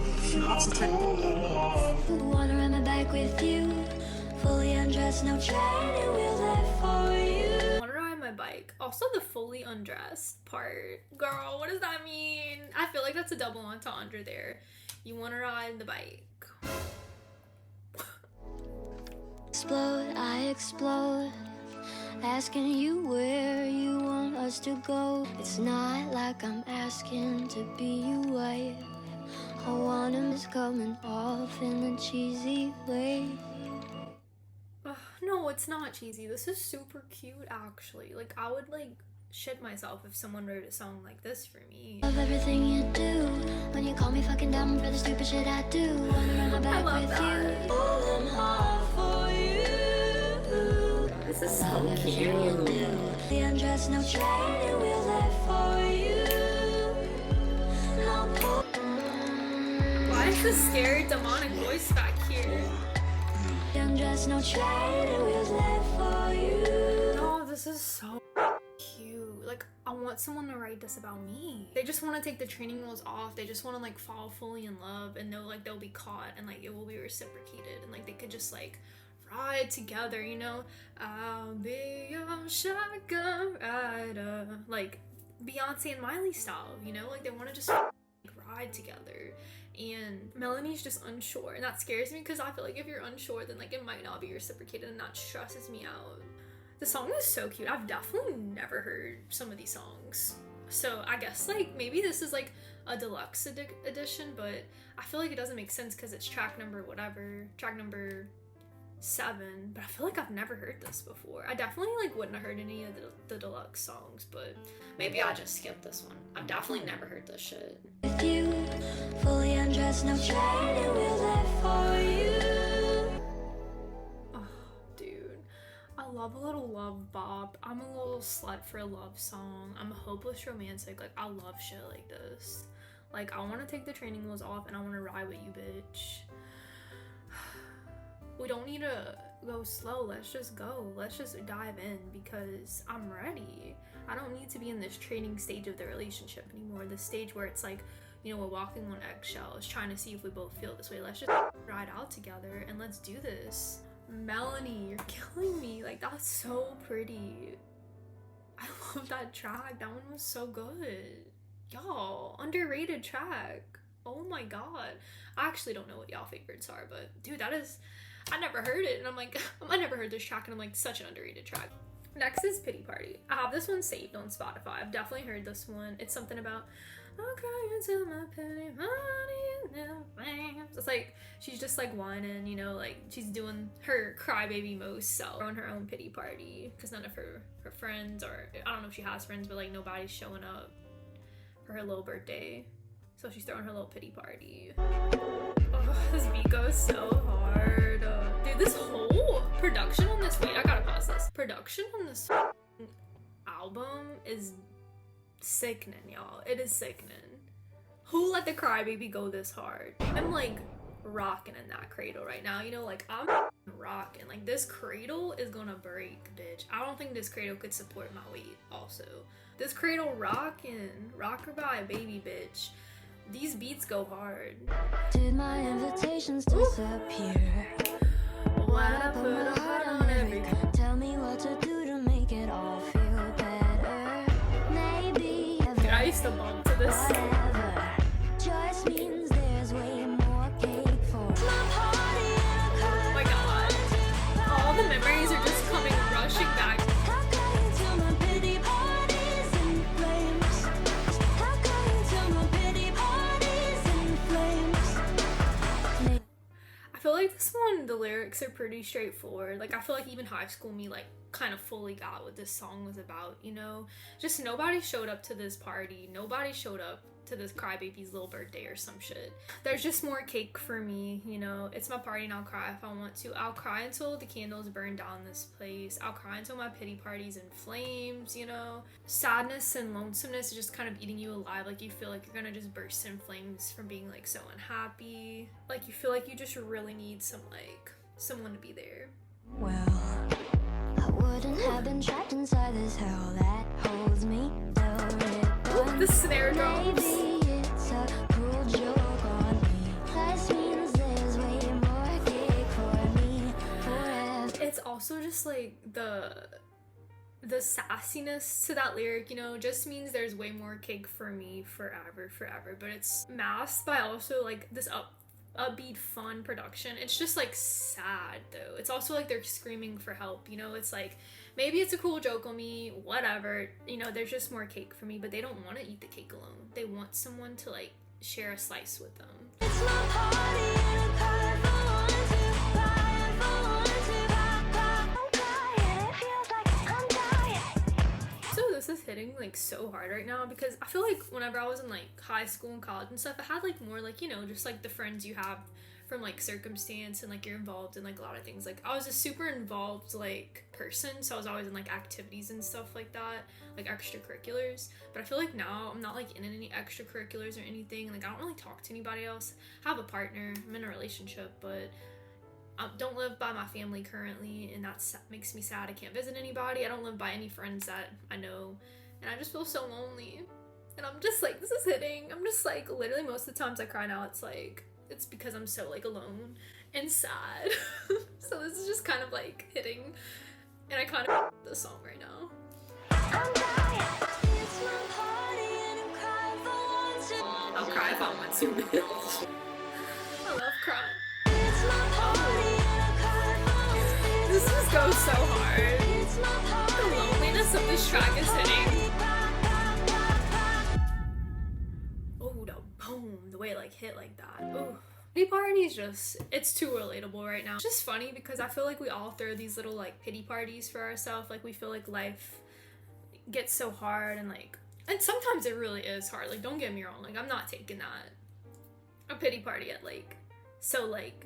Wanna run my back with you. Fully undressed, no training wheels left for you. Wanna ride my bike. Also the fully undressed part. Girl, what does that mean? I feel like that's a double entendre there. You wanna ride the bike. Explode, I explode. Asking you where you want us to go. It's not like I'm asking to be your wife. I want him is coming off in a cheesy way. No, it's not cheesy. This is super cute actually. Like I would like shit myself if someone wrote a song like this for me. Love everything you do. When you call me fucking dumb for the stupid shit I do. Wanna run my back with that. you. Falling hard for you. This is so cute. The undress, no training wheels left for you. I'll pull. Why is the scary demonic voice back here? The undress, no training wheels left for you. Oh, this is so cute. Like I want someone to write this about me. They just want to take the training wheels off. They just want to like fall fully in love and know like they'll be caught and like it will be reciprocated and like they could just like ride together, you know? I'll be your shotgun rider. Like Beyonce and Miley style, you know? Like they want to just like, ride together. And Melanie's just unsure, and that scares me because I feel like if you're unsure then like it might not be reciprocated and that stresses me out. The song is so cute. I've definitely never heard some of these songs, so I guess like maybe this is like a deluxe edition, but I feel like it doesn't make sense because it's track number 7, but I feel like I've never heard this before. I definitely like wouldn't have heard any of the deluxe songs, but maybe I just skipped this one. I've definitely never heard this shit. With you, fully undressed, no training wheels left for you. Oh, dude. I love a little love bop. I'm a little slut for a love song. I'm a hopeless romantic. Like, I love shit like this. Like, I want to take the training wheels off and I want to ride with you, bitch. We don't need to go slow. Let's just go. Let's just dive in because I'm ready. I don't need to be in this training stage of the relationship anymore. The stage where it's like, you know, we're walking on eggshells trying to see if we both feel this way. Let's just ride out together and let's do this. Melanie, you're killing me. Like, that's so pretty. I love that track. That one was so good. Y'all, underrated track. Oh my god. I actually don't know what y'all favorites are, but dude, that is... I never heard it, and I'm like, I never heard this track, and I'm like, such an underrated track. Next is Pity Party. I have this one saved on Spotify. I've definitely heard this one. It's something about, I'll cry into my pity party. It's like, she's just like whining, you know, like she's doing her crybaby most self on her own pity party, because none of her friends, or I don't know if she has friends, but like nobody's showing up for her little birthday. So she's throwing her little pity party. Oh, this beat goes so hard. Dude, this whole production on this, wait, I gotta pause this. Production on this album is sickening, y'all. It is sickening. Who let the crybaby go this hard? I'm like rocking in that cradle right now. You know, like I'm rocking. Like this cradle is gonna break, bitch. I don't think this cradle could support my weight also. This cradle rocking. Rockabye, baby, bitch. These beats go hard. Did my invitations disappear? When I put a heart on every... Tell me what to do to make it all feel better. Maybe Dude, I used to bump to this. whatever. Choice means there's way more cake for my party in a car. Oh my god. All the memories are just coming rushing back. How come you tell my pity parties in flames? How come you tell my pity parties in flames? like this one, the lyrics are pretty straightforward. Like I feel like even high school me like kind of fully got what this song was about, you know? Just nobody showed up to this party. Nobody showed up to this crybaby's little birthday or some shit. There's just more cake for me, you know? It's my party and I'll cry if I want to. I'll cry until the candles burn down this place. I'll cry until my pity party's in flames, you know? Sadness and lonesomeness is just kind of eating you alive. Like you feel like you're gonna just burst in flames from being like so unhappy. Like you feel like you just really need someone to be there. Well, I wouldn't have been trapped inside this hell that holds me. The snare drums. Maybe it's a cruel joke on me. This means there's way more cake for me forever. It's also just like the sassiness to that lyric, you know, just means there's way more cake for me forever, but it's masked by also like this upbeat fun production. It's just like sad though. It's also like they're screaming for help, you know? It's like maybe it's a cool joke on me, whatever, you know, there's just more cake for me, but they don't want to eat the cake alone. They want someone to like share a slice with them. It's my party and I'm crying for one to cry for one to pop. I'm crying, it feels like I'm dying. So this is hitting like so hard right now because I feel like whenever I was in like high school and college and stuff, I had like more like, you know, just like the friends you have from like circumstance and like you're involved in like a lot of things. Like I was a super involved like person, so I was always in like activities and stuff like that, like extracurriculars. But I feel like now I'm not like in any extracurriculars or anything. Like I don't really talk to anybody else. I have a partner, I'm in a relationship, but I don't live by my family currently, and that makes me sad. I can't visit anybody. I don't live by any friends that I know, and I just feel so lonely. And I'm just like, this is hitting. I'm just like, literally most of the times I cry now, it's like, it's because I'm so like alone and sad. So this is just kind of like hitting, and I kind of the song right now. I'm dying. It's my party and I'm crying for one to I'll cry if I want to, bitch. I love crying. It's my party and I'm crying for one to This just goes so hard. It's my The party. loneliness of this track is hitting. Oh, the boom, the way it like hit like that. Oh, pity party is just, it's too relatable right now. It's just funny because I feel like we all throw these little like pity parties for ourselves. Like we feel like life gets so hard and sometimes it really is hard. Like don't get me wrong, like I'm not taking that a pity party at like so like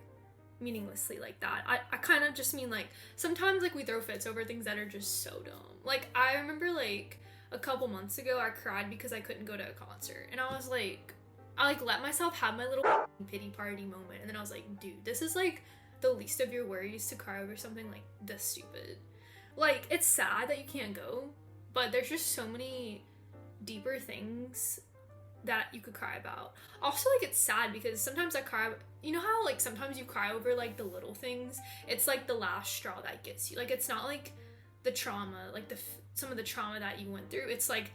meaninglessly like that. I kind of just mean like sometimes like we throw fits over things that are just so dumb. Like I remember like a couple months ago I cried because I couldn't go to a concert, and I was like, I like let myself have my little pity party moment, and then I was like, dude, this is like the least of your worries to cry over something like this stupid. Like it's sad that you can't go, but there's just so many deeper things that you could cry about. Also, like it's sad because sometimes I cry, you know how like sometimes you cry over like the little things? It's like the last straw that gets you. Like it's not like the trauma, like some of the trauma that you went through. It's like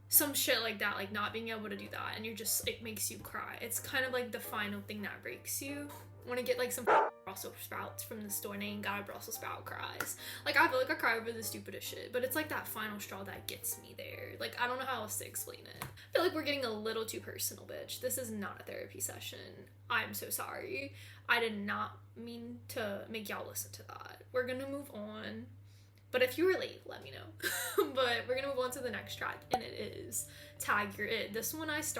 some shit like that, like not being able to do that, and you're just, it makes you cry. It's kind of like the final thing that breaks you. Want to get like some Brussels sprouts from the store and they ain't got a Brussels sprout cries. Like I feel like I cry over the stupidest shit, but it's like that final straw that gets me there. Like I don't know how else to explain it. I feel like we're getting a little too personal, bitch. This is not a therapy session. I'm so sorry. I did not mean to make y'all listen to that. We're gonna move on. But if you relate, let me know. But we're gonna move on to the next track, and it is Tag Your It. This one I was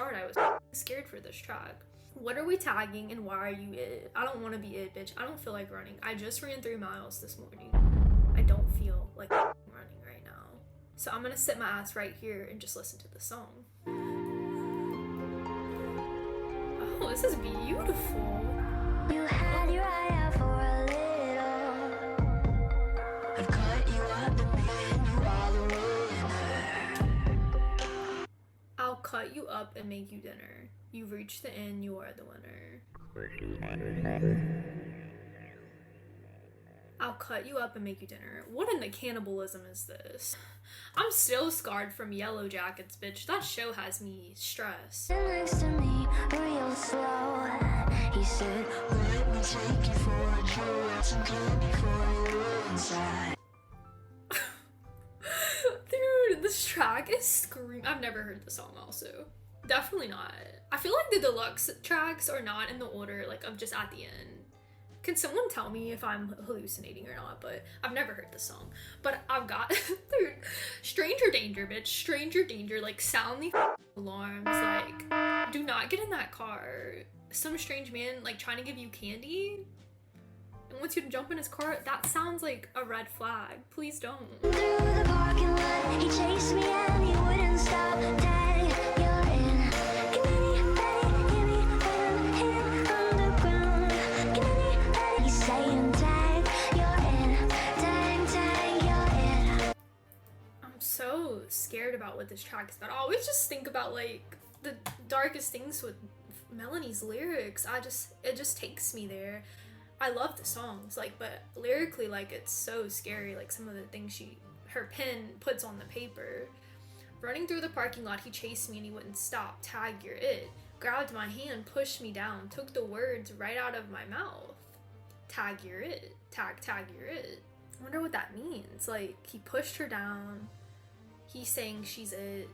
scared for this track. What are we tagging and why are you it? I don't want to be it, bitch. I don't feel like running. I just ran 3 miles this morning. I don't feel like running right now. So I'm gonna sit my ass right here and just listen to the song. Oh, this is beautiful. You had your eye out for a little. I've cut you up and made you all the winner. I'll cut you up and make you dinner. You've reached the end, you are the winner. I'll cut you up and make you dinner. What in the cannibalism is this? I'm still scarred from Yellow Jackets, bitch. That show has me stressed. Sit next to me real slow. He said, let me take you for a trip. Some candy for you inside. Dude, this track is scream. I've never heard the song also. Definitely not. I feel like the deluxe tracks are not in the order like of just at the end. Can someone tell me if I'm hallucinating or not? But I've never heard this song. But I've got, dude, stranger danger, bitch. Stranger danger. Like, sound the alarms. Like, do not get in that car. Some strange man, like, trying to give you candy and wants you to jump in his car. That sounds like a red flag. Please don't. Through the parking lot, he chased me and he wouldn't stop. Dang, you're in. Can anybody hear me when I'm here underground? Can anybody he's saying, dang, you're in. Dang, dang, you're in. I'm so scared about what this track is about. I always just think about, like, the darkest things with Melanie's lyrics. It just takes me there. I love the songs, like, but lyrically, like, it's so scary, like, some of the things her pen puts on the paper. Running through the parking lot, he chased me and he wouldn't stop. Tag, you're it. Grabbed my hand, pushed me down, took the words right out of my mouth. Tag, you're it. Tag, tag, you're it. I wonder what that means. Like, he pushed her down. He's saying she's it.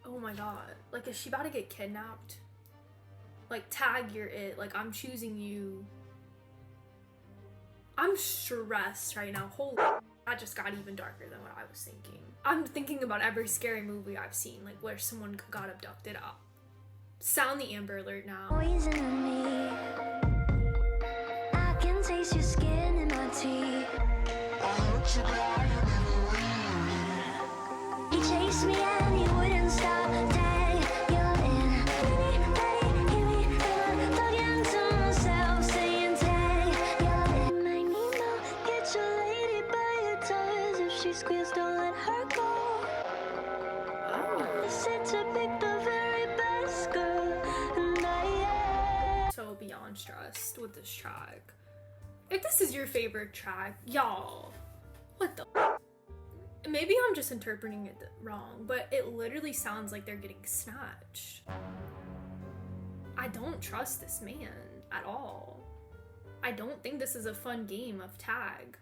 Oh my god. Like, is she about to get kidnapped? Like, tag, you're it. Like, I'm choosing you. I'm stressed right now. Holy, that just got even darker than what I was thinking. I'm thinking about every scary movie I've seen, like where someone got abducted. Sound the Amber Alert now. Poison in me. I can taste your skin in my teeth. He chased me and he wouldn't stop. Dang, you're in. Anybody hear me when I'm talking to myself, saying, dang, you're in. My Nemo, get your lady by your toes. If she squeals, don't let her go. I said to pick the very best girl, and I am. So beyond stressed with this track. If this is your favorite track, y'all, what the maybe I'm just interpreting it wrong, but it literally sounds like they're getting snatched. I don't trust this man at all. I don't think this is a fun game of tag.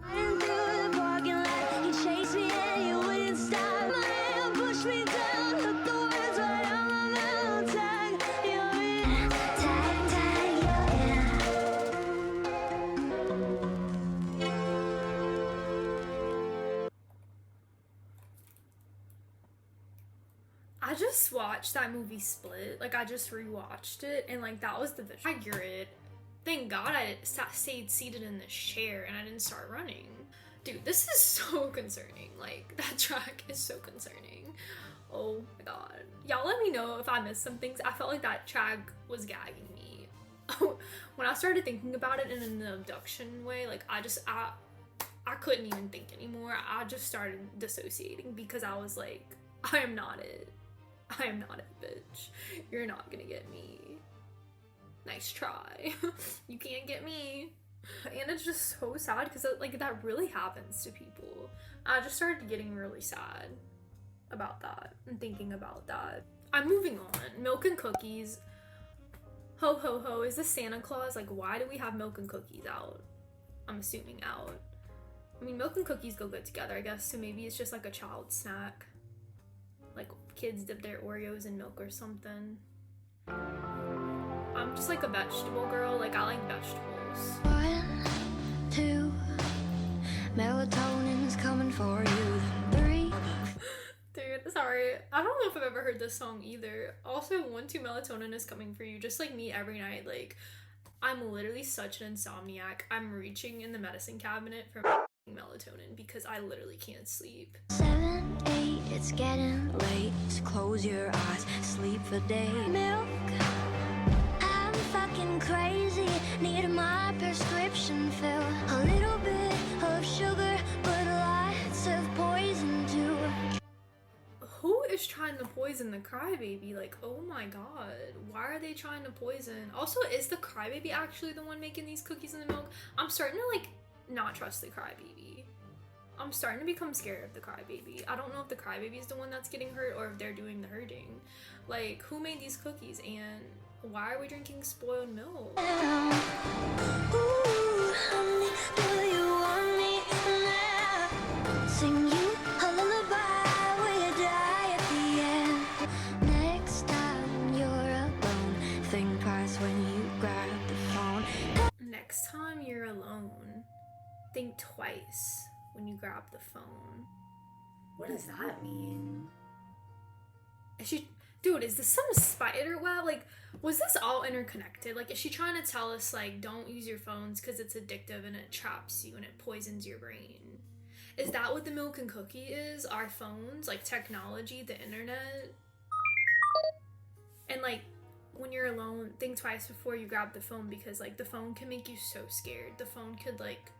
Running through the parking lot, he chased me and he wouldn't stop. My hand pushed me down, took the words right out my mouth. Tag, you're in. Tag, tag, you're in. I just watched that movie Split. Like, I just rewatched it, and like that was the visual. I hear it. Thank God I stayed seated in this chair and I didn't start running. Dude, this is so concerning. Like, that track is so concerning. Oh my god. Y'all let me know if I missed some things. I felt like that track was gagging me. When I started thinking about it in an abduction way, like, I couldn't even think anymore. I just started dissociating because I was like, I am not it. I am not it, bitch. You're not gonna get me. Nice try. You can't get me. And it's just so sad because like that really happens to people. I just started getting really sad about that and thinking about that. I'm moving on. Milk and cookies. Ho ho ho. Is this Santa Claus? Like, why do we have milk and cookies out? I'm assuming out. I mean, milk and cookies go good together, I guess. So maybe it's just like a child snack. Like, kids dip their Oreos in milk or something. I'm just like a vegetable girl. Like, I like vegetables. 1, 2, melatonin's coming for you. 3. Dude, sorry. I don't know if I've ever heard this song either. Also, 1, 2, melatonin is coming for you. Just like me every night. Like, I'm literally such an insomniac. I'm reaching in the medicine cabinet for melatonin because I literally can't sleep. 7, 8, it's getting late. So close your eyes, sleep for days. Milk. I'm fucking crazy. Need my prescription fill. A little bit of sugar, but lots of poison too. Who is trying to poison the Crybaby? Like, oh my god. Why are they trying to poison? Also, is the Crybaby actually the one making these cookies in the milk? I'm starting to, like, not trust the Crybaby. I'm starting to become scared of the Crybaby. I don't know if the Crybaby is the one that's getting hurt or if they're doing the hurting. Like, who made these cookies and why are we drinking spoiled milk? Ooh, honey, do you want me now? Sing you a lullaby, will you die at the end? think twice when you grab the phone. What does that mean? Is she, dude, is this some spider web? Like, was this all interconnected? Like, is she trying to tell us, like, don't use your phones because it's addictive and it traps you and it poisons your brain? Is that what the milk and cookie is? Our phones, like technology, the internet? And like, when you're alone, think twice before you grab the phone, because like the phone can make you so scared. The phone could like,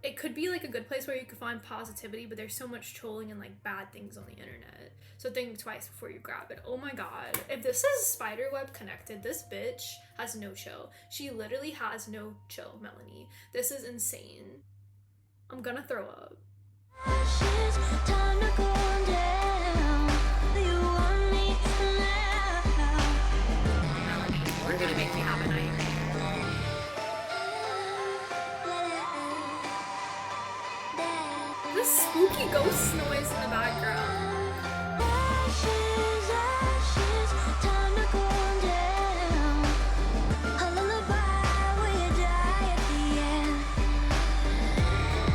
it could be like a good place where you could find positivity, but there's so much trolling and like bad things on the internet. So think twice before you grab it. Oh my god. If this is spiderweb connected, this bitch has no chill. She literally has no chill, Melanie. This is insane. I'm gonna throw up. Ashes, time to go down. You want me now. Melanie, you're gonna make me have a nightmare. This spooky ghost noise in the background. Ashes, ashes, time to go down. A lullaby where you die at the end.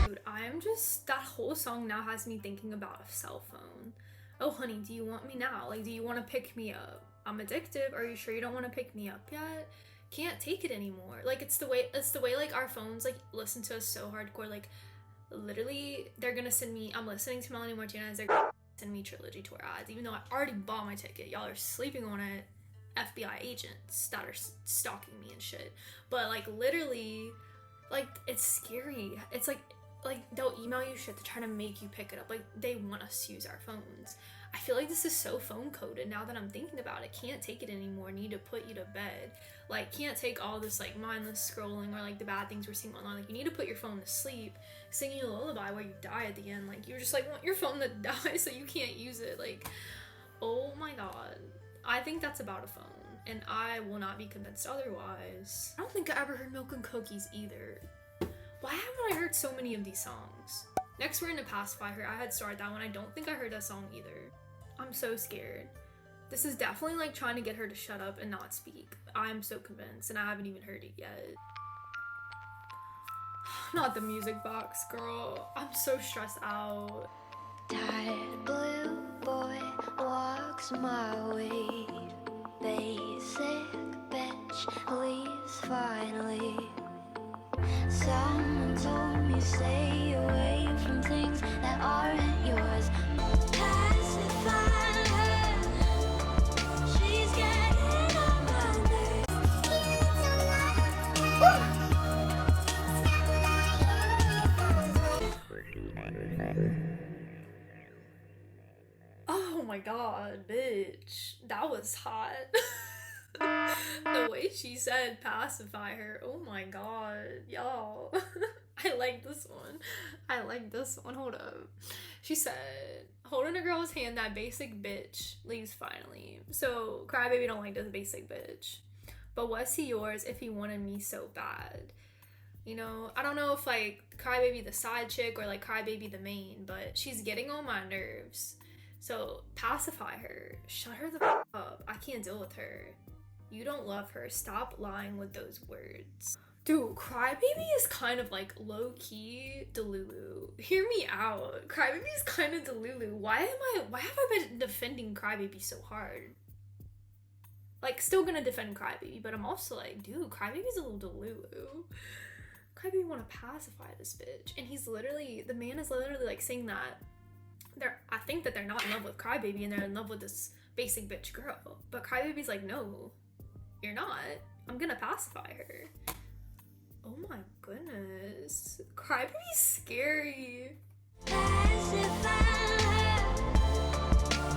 Dude, I'm just, that whole song now has me thinking about a cell phone. Oh honey, do you want me now? Like, do you want to pick me up? I'm addictive. Are you sure you don't want to pick me up yet? Can't take it anymore. Like, it's the way like our phones like listen to us so hardcore. Like, literally, they're gonna send me, I'm listening to Melanie Martinez, they're gonna send me Trilogy tour ads, even though I already bought my ticket. Y'all are sleeping on it. FBI agents that are stalking me and shit. But like, literally, like, it's scary. It's like they'll email you shit to try to make you pick it up. Like, they want us to use our phones. I feel like this is so phone coded now that I'm thinking about it. Can't take it anymore. Need to put you to bed. Like, can't take all this like mindless scrolling or like the bad things we're seeing online. Like, you need to put your phone to sleep, sing you a lullaby where you die at the end. Like, you just like want your phone to die so you can't use it. Like, oh my god. I think that's about a phone, and I will not be convinced otherwise. I don't think I ever heard Milk and Cookies either. Why haven't I heard so many of these songs? Next, we're into Pacify Her. I had started that one. I don't think I heard that song either. I'm so scared. This is definitely like trying to get her to shut up and not speak. I'm so convinced, and I haven't even heard it yet. Not the music box, girl. I'm so stressed out. Tired blue boy walks my way. Basic bitch leaves finally. Someone told me stay away from things that aren't yours. Pacify her. She's getting on my Oh my god, bitch. That was hot. The way she said pacify her. Oh my god, y'all. I like this one. I like this one. Hold up. She said, holding a girl's hand, that basic bitch leaves finally. So, Crybaby don't like this basic bitch. But was he yours if he wanted me so bad? You know, I don't know if like Crybaby the side chick or like Crybaby the main, but she's getting on my nerves. So pacify her. Shut her the f up. I can't deal with her. You don't love her. Stop lying with those words. Dude, Crybaby is kind of like low-key Delulu. Hear me out. Crybaby is kind of Delulu. Why have I been defending Crybaby so hard? Like, still gonna defend Crybaby, but I'm also like, dude, Crybaby's a little Delulu. Crybaby wanna pacify this bitch. And he's literally, the man is literally like saying that I think that they're not in love with Crybaby and they're in love with this basic bitch girl. But Crybaby's like, no, you're not. I'm gonna pacify her. Oh my goodness. Crybaby's scary. pacify her.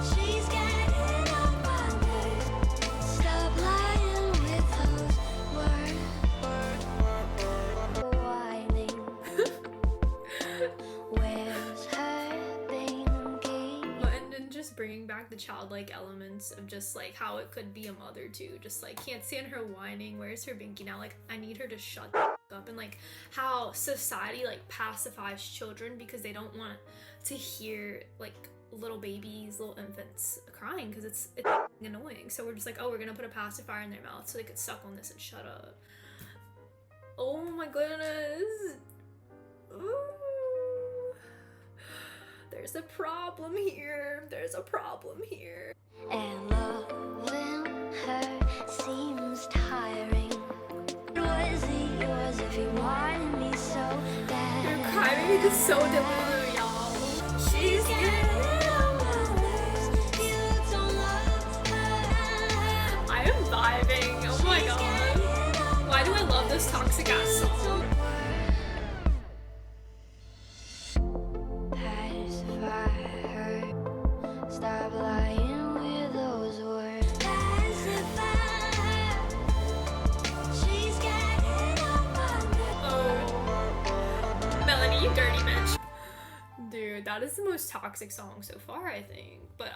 She's getting on my nerves. Stop lying with those words. Whining. Where's her pinky? But and then just bringing back the childlike elements of just like how it could be a mother too. Just like, can't stand her whining. Where's her binky now? Like, I need her to shut the f- up. And like how society like pacifies children because they don't want to hear like little babies, little infants crying because it's annoying. So we're just like, oh, we're gonna put a pacifier in their mouth so they could suck on this and shut up. Oh my goodness. Ooh. There's a problem here. There's a problem here. And loving her seems tiring. Was it yours if you wanted me so bad? Crybaby is so delulu, y'all. She's getting on my nerves. You don't love her. I am vibing. Oh my god. Why do I love this toxic ass song? Pacify her. Stop lying with those words. Pacify her. She's getting on my nerves. Oh. Melanie, you dirty bitch. Dude, that is the most toxic song so far, I think. But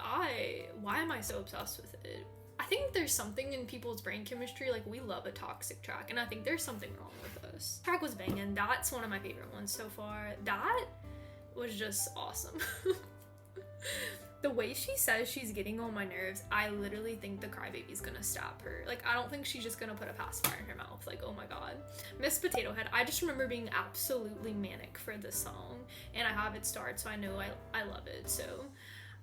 why am I so obsessed with it? I think there's something in people's brain chemistry, like we love a toxic track, and I think there's something wrong with us. Track was banging. That's one of my favorite ones so far. That was just awesome. The way she says she's getting on my nerves, I literally think the Crybaby's gonna stab her. Like, I don't think she's just gonna put a pacifier in her mouth. Like, oh my god. Miss Potato Head, I just remember being absolutely manic for this song, and I have it starred, so I know I love it. So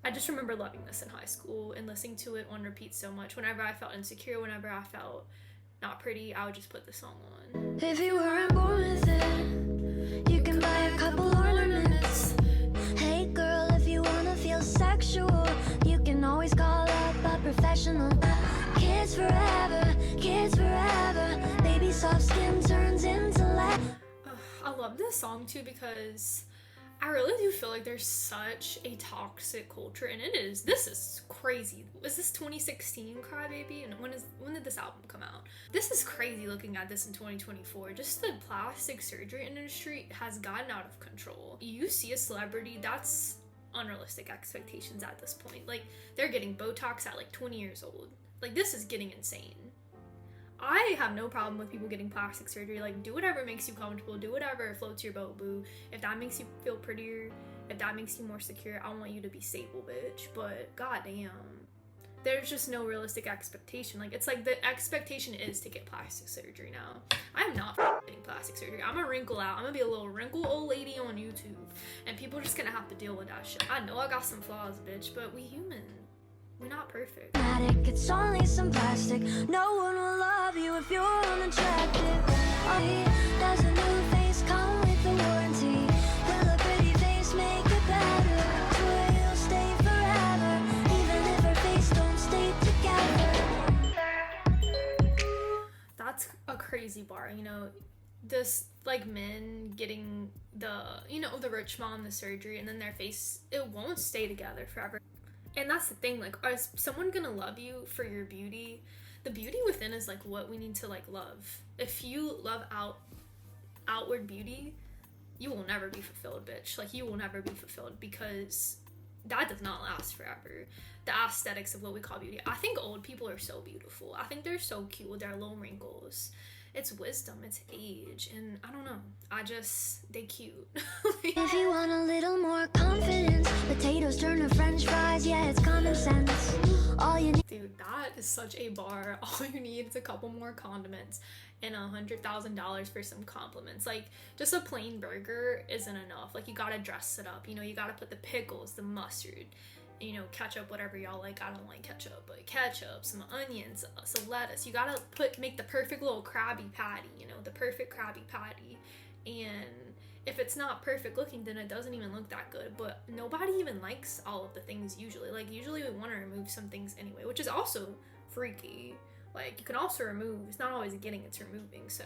I just remember loving this in high school and listening to it on repeat so much. Whenever I felt insecure, whenever I felt not pretty, I would just put the song on. If you weren't born with it, you can buy a couple ornaments. Hey girl, if you wanna feel sexual, you can always call up a professional. Kids forever, baby soft skin turns into lead. I love this song too because I really do feel like there's such a toxic culture, and this is crazy. Was this 2016 Crybaby? And when did this album come out? This is crazy looking at this in 2024. Just the plastic surgery industry has gotten out of control. You see a celebrity, that's unrealistic expectations at this point. Like, they're getting Botox at like 20 years old. Like, this is getting insane. I have no problem with people getting plastic surgery. Like, do whatever makes you comfortable. Do whatever floats your boat, boo. If that makes you feel prettier, if that makes you more secure, I want you to be stable, bitch. But goddamn, there's just no realistic expectation. Like, it's like the expectation is to get plastic surgery now. I am not getting plastic surgery. I'm gonna wrinkle out. I'm gonna be a little wrinkled old lady on YouTube, and people are just gonna have to deal with that shit. I know I got some flaws, bitch, but we human. We're not perfect. It's only some plastic. No one will love you if you're unattractive. Does a new face come with a warranty? Will a pretty face make it better? Swear you'll stay forever, even if her face don't stay together. That's a crazy bar, you know. This, like, men getting the rich mom the surgery, and then their face, it won't stay together forever. And that's the thing, like, is someone gonna love you for your beauty? The beauty within is, like, what we need to, like, love. If you love outward beauty, you will never be fulfilled, bitch. Like, you will never be fulfilled, because that does not last forever. The aesthetics of what we call beauty. I think old people are so beautiful. I think they're so cute with their little wrinkles. It's wisdom, it's age, and I don't know. They cute. If you want a little more confidence, potatoes turn to french fries, yeah, it's common sense. All you need. Dude, that is such a bar. All you need is a couple more condiments and $100,000 for some compliments. Like, just a plain burger isn't enough. Like, you gotta dress it up. You know, you gotta put the pickles, the mustard, you know, ketchup, whatever y'all like. I don't like ketchup, but ketchup, some onions, some lettuce. You gotta make the perfect little Krabby Patty, you know, the perfect Krabby Patty. And if it's not perfect looking, then it doesn't even look that good. But nobody even likes all of the things usually. Like, usually we want to remove some things anyway, which is also freaky. Like, you can also remove, it's not always getting, it's removing. So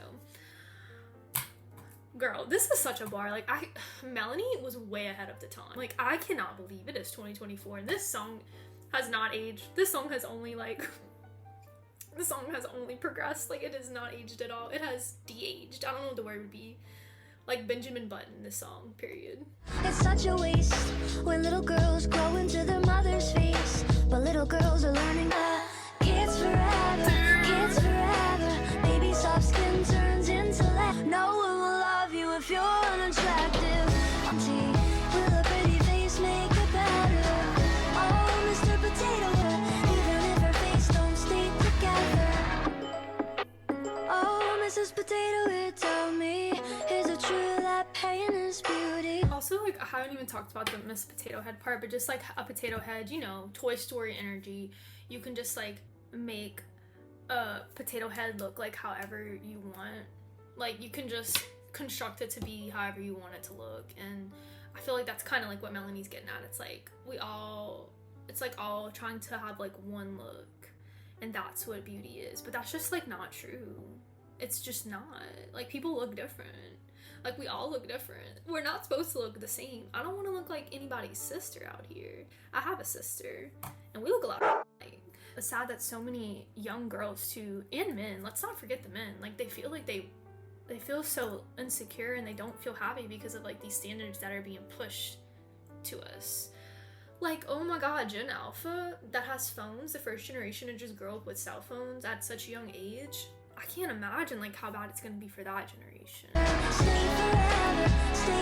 girl, this is such a bar. Like, Melanie was way ahead of the time. Like, I cannot believe it is 2024 and this song has not aged. This song has only progressed. Like, it has not aged at all. It has de-aged. I don't know what the word would be. Like Benjamin Button, this song, period. It's such a waste when little girls grow into their mother's face, but little girls are learning kids forever, baby soft skin turns into lead. No one will love you if you're unattractive. Will a pretty face make it better? Oh, Mr. Potato Head, even if her face don't stay together. Oh, Mrs. Potato Head, tell me, is it true that pain is like, I haven't even talked about the Miss Potato Head part, but just like a potato head, you know, Toy Story energy. You can just like make a potato head look like however you want. Like, you can just construct it to be however you want it to look. And I feel like that's kind of like what Melanie's getting at. It's like it's like all trying to have like one look, and that's what beauty is. But that's just like not true. It's just not. Like, people look different. Like, we all look different. We're not supposed to look the same. I don't want to look like anybody's sister out here. I have a sister, and we look a lot alike. It's sad that so many young girls too, and men, let's not forget the men, like, they feel like they feel so insecure, and they don't feel happy because of like these standards that are being pushed to us. Like, oh my god, Gen Alpha that has phones, the first generation to just grow up with cell phones at such a young age. I can't imagine like how bad it's gonna be for that generation. Stay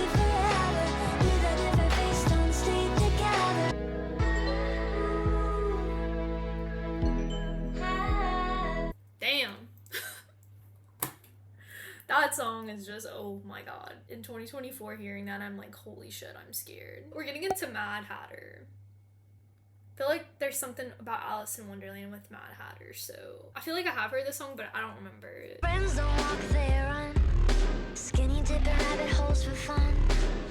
forever, even if our faces don't stay together. Damn. That song is just, oh my god. In 2024, hearing that, I'm like, holy shit, I'm scared. We're getting into Mad Hatter. I feel like there's something about Alice in Wonderland with Mad Hatter, so I feel like I have heard this song, but I don't remember it. Friends don't walk, they run. Skinny dipping rabbit holes for fun.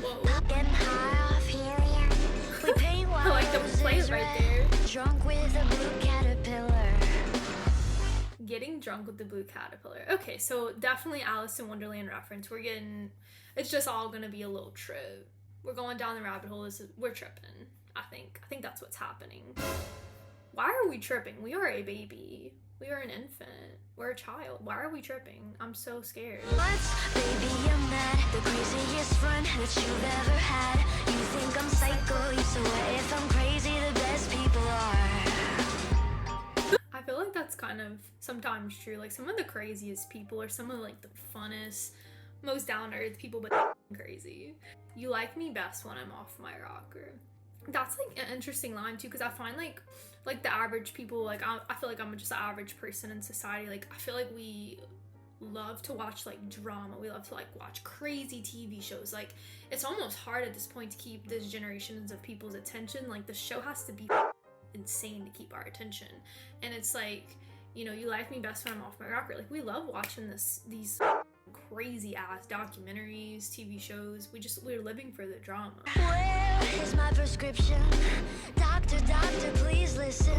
Whoa. Getting high off helium. We paint I like the walls play as right red. there. Drunk with a blue caterpillar. Getting drunk with the blue caterpillar. Okay, so definitely Alice in Wonderland reference. It's just all gonna be a little trip. We're going down the rabbit hole. We're tripping. I think that's what's happening. Why are we tripping? We are a baby. We are an infant. We're a child. Why are we tripping? I'm so scared. What's, baby, I'm mad. The craziest friend that you've ever had. You think I'm psycho, so what if I'm crazy? The best people are. I feel like that's kind of sometimes true. Like, some of the craziest people are some of like the funnest, most down-to-earth people, but crazy. You like me best when I'm off my rocker. That's like an interesting line too, because I find like the average people, like I feel like I'm just an average person in society. Like, I feel like we love to watch like drama. We love to like watch crazy TV shows. Like, it's almost hard at this point to keep this generations of people's attention. Like, the show has to be insane to keep our attention. And it's like, you know, you like me best when I'm off my rocker. Like, we love watching these crazy ass documentaries, TV shows. We're living for the drama. Where is my prescription? Doctor, please listen.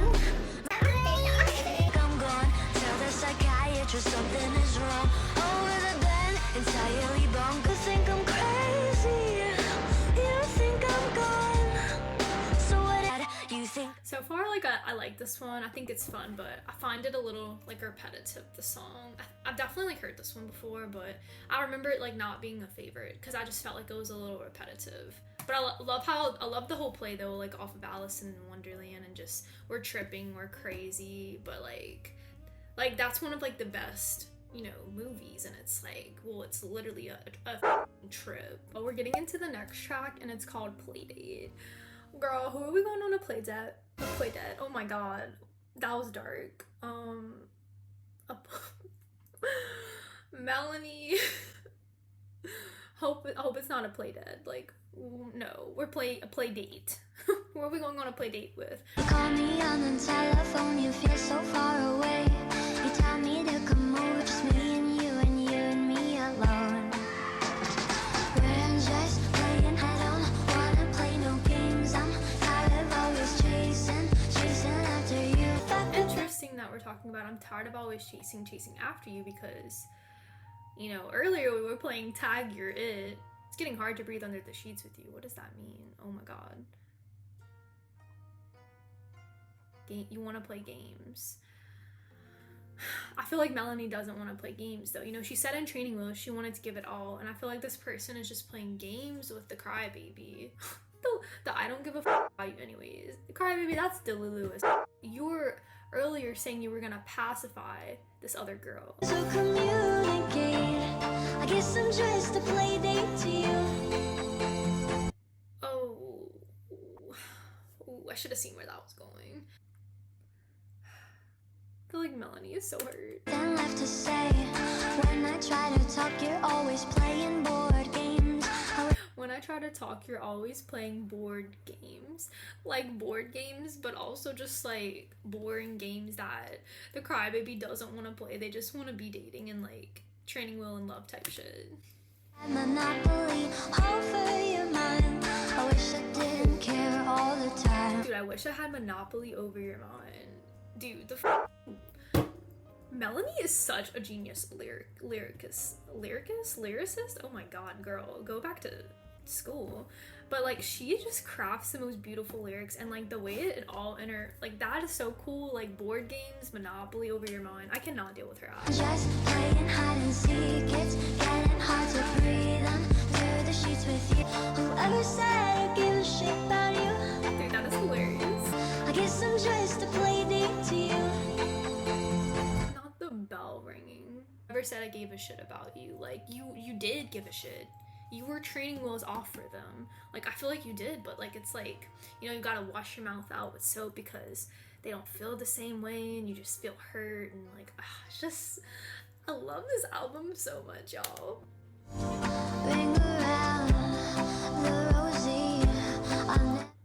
I'm gone. Tell the psychiatrist something is wrong. Over the bed, entirely bonkers. You think I'm crazy. You think I'm gone. So what you think? So far, like, I like this one. I think it's fun, but I find it a little like repetitive, the song. I've definitely like heard this one before, but I remember it like not being a favorite because I just felt like it was a little repetitive. But I love the whole play though, like off of Alice in Wonderland, and just we're tripping, we're crazy, but like that's one of like the best, you know, movies, and it's like, well, it's literally a trip. But we're getting into the next track, and it's called Playdate. Girl, who are we going on a play date? Oh my god, that was dark. Melanie. Hope it's not a play date. Like, no, we're a play date. Who are we going on a play date with? You call me on the telephone, you feel so far away. You tell me to come over, just me and you and me alone. We're just playing, I don't wanna play no games. I'm tired of always chasing after you. Interesting that we're talking about I'm tired of always chasing after you, because, you know, earlier we were playing Tag You're It. It's getting hard to breathe under the sheets with you. What does that mean? Oh my god. You want to play games. I feel like Melanie doesn't want to play games though. You know, she said in Training Wheels she wanted to give it all, and I feel like this person is just playing games with the Crybaby. the I don't give a f about you anyways. The Crybaby, that's Deluxe. You were earlier saying you were gonna pacify this other girl. So communicate. I guess I'm just a play date to you. Oh. Ooh, I should have seen where that was going. I feel like Melanie is so hurt. Then left to say, when I try to talk, you're always playing board games. When I try to talk, you're always playing board games. Like board games, but also just like boring games that the crybaby doesn't want to play. They just want to be dating and like training wheel and love type shit. Monopoly over your mind. I wish I didn't care all the time. Dude, I wish I had Monopoly over your mind. Dude, Melanie is such a genius lyricist. Oh my god, girl, go back to school. But like, she just crafts the most beautiful lyrics, and like the way it all like that is so cool. Like board games, Monopoly over your mind. I cannot deal with her ass. Just playing hide and seek. It's getting hard to breathe under the sheets with you. Whoever said I give a shit about you? Dude, that is hilarious. I guess I'm just a play date to you. Not the bell ringing. Never said I gave a shit about you. Like you did give a shit. You were training wheels off for them. Like I feel like you did, but like it's like, you know, you gotta wash your mouth out with soap because they don't feel the same way and you just feel hurt and like it's just, I love this album so much, y'all. Ring around the rosy.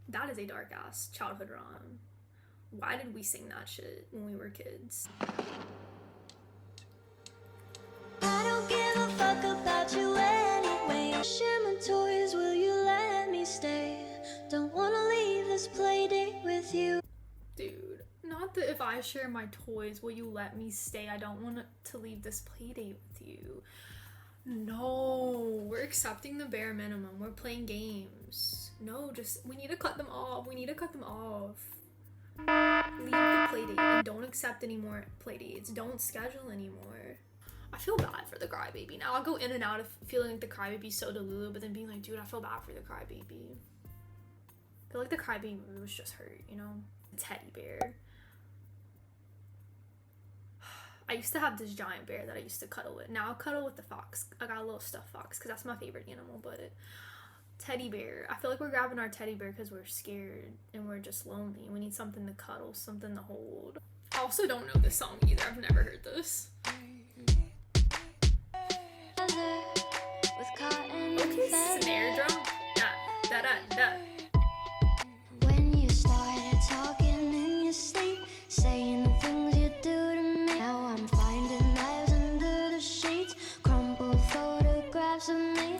That is a dark ass childhood rhyme. Why did we sing that shit when we were kids? I don't give a fuck about you anyway. Share my toys, will you let me stay? Don't wanna leave this play date with you. Dude, not that if I share my toys, will you let me stay? I don't want to leave this play date with you. No, we're accepting the bare minimum. We're playing games. No, just, we need to cut them off. We need to cut them off. Leave the play date and don't accept any more play dates. Don't schedule anymore. I feel bad for the crybaby. Now I'll go in and out of feeling like the crybaby's so delulu, but then being like, dude, I feel bad for the crybaby. I feel like the crybaby was just hurt, you know? Teddy bear. I used to have this giant bear that I used to cuddle with. Now I'll cuddle with the fox. I got a little stuffed fox because that's my favorite animal, but teddy bear. I feel like we're grabbing our teddy bear because we're scared and we're just lonely. We need something to cuddle, something to hold. I also don't know this song either. I've never heard this. With cotton Okay, feathers. snare drum. Da, da, da, da. When you started talking in your sleep, saying the things you do to me. Now I'm finding knives under the sheets, crumpled photographs of me.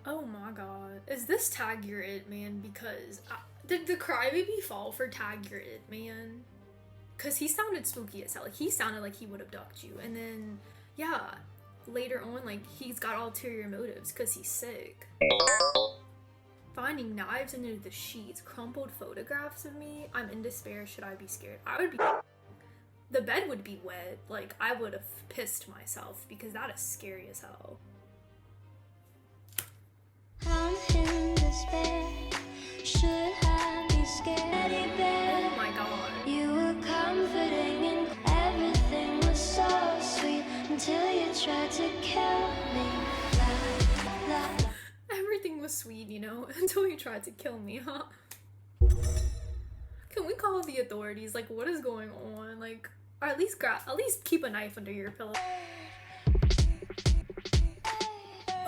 Oh my god. Is this Tag Your It Man? Because did the crybaby fall for Tag Your It Man? Because he sounded spooky as hell. Like he sounded like he would abduct you. And then, yeah, later on, like he's got ulterior motives because he's sick. Finding knives under the sheets, crumpled photographs of me. I'm in despair. Should I be scared? I would be. The bed would be wet. Like I would have pissed myself because that is scary as hell. I'm in despair. Should I be scared? Oh my god. You were comforting and everything was so sweet until you tried to kill me. La, la. Everything was sweet, you know, until you tried to kill me, huh? Can we call the authorities? Like, what is going on? Like, or at least keep a knife under your pillow.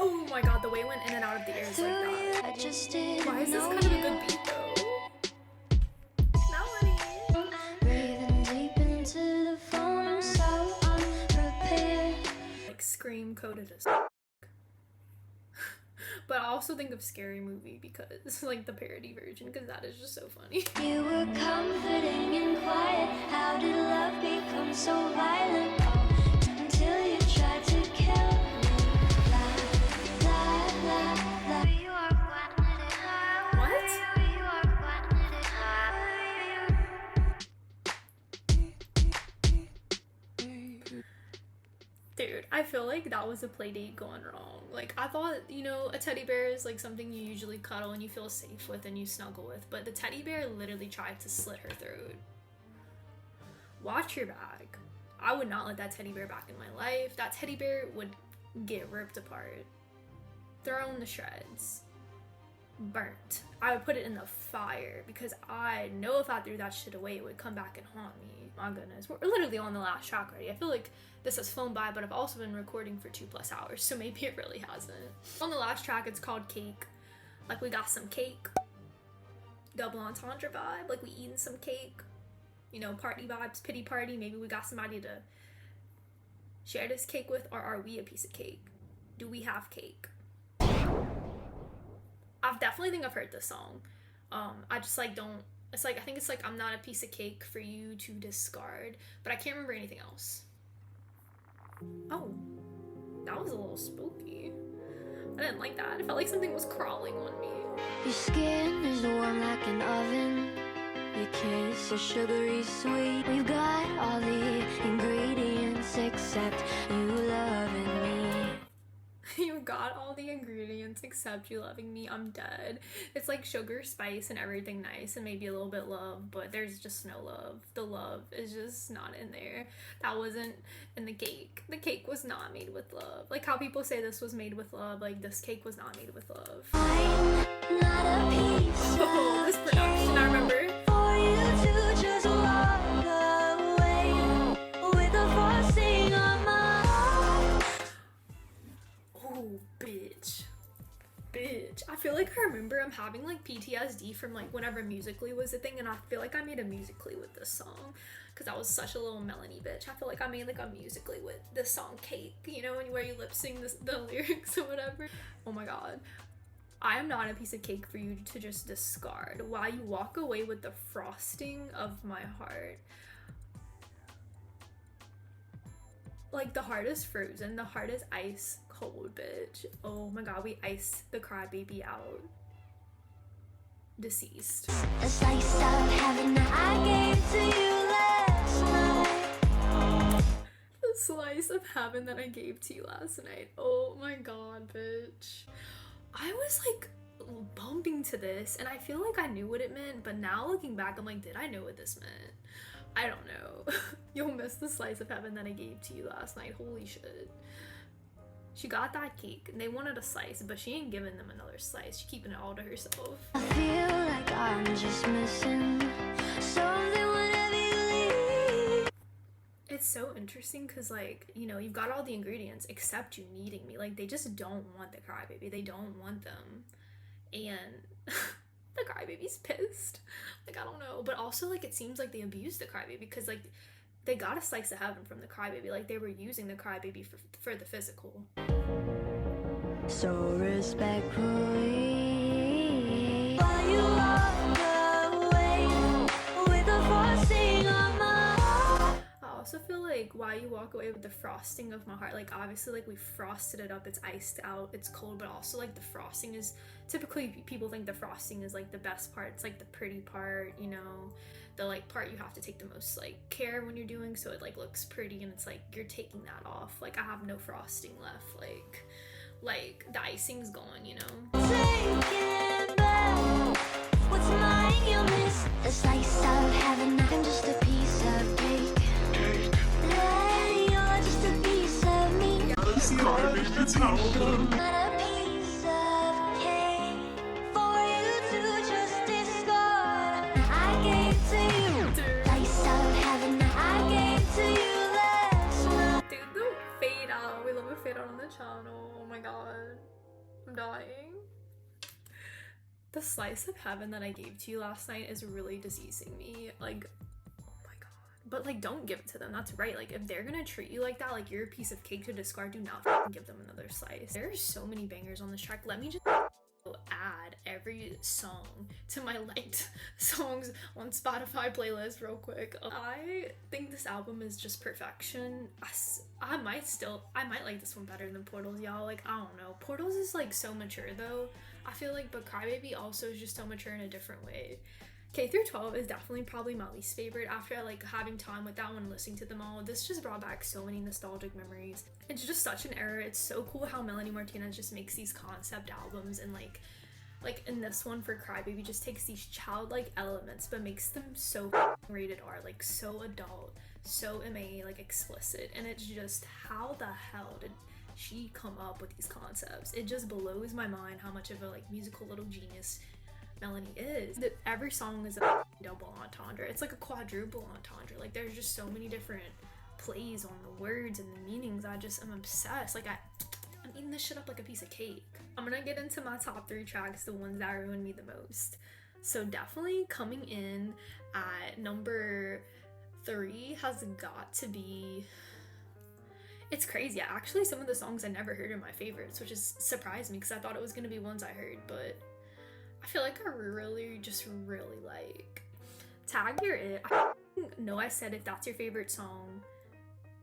Oh my god, the way it went in and out of the air is like that. I just didn't Why is this know kind of a you. good beat though? Melanie! Breathing deep into the phone, I'm so unprepared. Like, scream coded as But I also think of Scary Movie because, like, the parody version, because that is just so funny. You were comforting and quiet. How did love become so violent? Oh, until you tried to kill me. La, la, la, la. You are What? Dude, I feel like that was a play date gone wrong. Like, I thought, you know, a teddy bear is like something you usually cuddle and you feel safe with and you snuggle with, but the teddy bear literally tried to slit her throat. Watch your back. I would not let that teddy bear back in my life. That teddy bear would get ripped apart, thrown to shreds, burnt. I would put it in the fire because I know if I threw that shit away, it would come back and haunt me. my goodness, we're literally on the last track already. I feel like this has flown by, but I've also been recording for 2+ hours, so maybe it really hasn't. On the last track, it's called Cake. Like, we got some cake, double entendre vibe, like we eating some cake, you know, party vibes, pity party. Maybe we got somebody to share this cake with, or are we a piece of cake? Do we have cake? I definitely think I've heard this song. I just like don't, it's like, I think it's like, I'm not a piece of cake for you to discard, but I can't remember anything else. Oh, that was a little spooky. I didn't like that. It felt like something was crawling on me. Your skin is warm like an oven. Your kiss is sugary sweet. We've got all the ingredients except you loving me. You got all the ingredients except you loving me. I'm dead. It's like sugar, spice, and everything nice, and maybe a little bit love, but there's just no love. The love is just not in there. That wasn't in the cake. The cake was not made with love. Like how people say this was made with love, like this cake was not made with love. I'm not a piece Oh, this production, I remember. for you to just walk away with the frosting on my heart. Oh, bitch. Bitch. I feel like I remember I'm having like PTSD from like whenever Musically was a thing, and I feel like I made a Musically with this song because I was such a little Melanie bitch. I feel like I made like a Musically with this song Cake, you know, where you lip sync the lyrics or whatever. Oh my god. I am not a piece of cake for you to just discard while you walk away with the frosting of my heart. Like, the heart is frozen, the heart is ice cold, bitch. Oh my god, we iced the Crybaby out. Deceased. A slice of heaven that I gave to you last night. The slice of heaven that I gave to you last night. Oh my god, bitch. I was like bumping to this and I feel like I knew what it meant, but now looking back, I'm like, did I know what this meant? I don't know. You'll miss the slice of heaven that I gave to you last night. Holy shit. She got that cake and they wanted a slice, but she ain't giving them another slice. She's keeping it all to herself. I feel like I'm just missing something whenever you leave. It's so interesting because, like, you know, you've got all the ingredients except you needing me. Like, they just don't want the Crybaby. They don't want them. And the Crybaby's pissed. Like, I don't know. But also, like, it seems like they abused the Crybaby because, like, they got a slice of heaven from the Crybaby. Like, they were using the Crybaby for the physical. So respectfully, while you walk away with the frosting on my heart. I also feel like why you walk away with the frosting of my heart, like obviously like we frosted it up, it's iced out, it's cold, but also like the frosting is typically, people think the frosting is like the best part. It's like the pretty part, you know, the like part you have to take the most like care when you're doing, so it like looks pretty, and it's like you're taking that off. Like I have no frosting left, like the icing's gone, you know. Taking back what's mine, you miss a slice of heaven. I'm just a piece of cake. Then you're just a piece of me. Crybaby town. Not a piece of cake for you to just discard. I gave to you slice of heaven. I gave to you last night. Dude, the fade out, we love a fade out on the channel. Oh my god, I'm dying. The slice of heaven that I gave to you last night is really diseasing me. Like, oh my god. But like, don't give it to them. That's right. Like, if they're gonna treat you like that, like you're a piece of cake to discard, do not fucking give them another slice. There are so many bangers on this track. Let me just add every song to my liked songs on Spotify playlist real quick. I think this album is just perfection. I might like this one better than Portals, y'all. Like, I don't know. Portals is like so mature though, I feel like, but Crybaby also is just so mature in a different way. K through 12 is definitely probably my least favorite. After like having time with that one, listening to them all, this just brought back so many nostalgic memories. It's just such an era. It's so cool how Melanie Martinez just makes these concept albums, and like in this one for Crybaby just takes these childlike elements but makes them so rated R, like so adult, so MA, like explicit. And it's just, how the hell did she come up with these concepts? It just blows my mind how much of a like musical little genius Melanie is. That every song is a double entendre. It's like a quadruple entendre. Like there's just so many different plays on the words and the meanings. I'm obsessed. Like I'm eating this shit up like a piece of cake. I'm gonna get into my top 3 tracks, the ones that ruined me the most. So definitely coming in at number 3 has got to be, it's crazy. Actually, some of the songs I never heard are my favorites, which has surprised me because I thought it was gonna be ones I heard, but I feel like I really like Tag You're It. I know I said if that's your favorite song,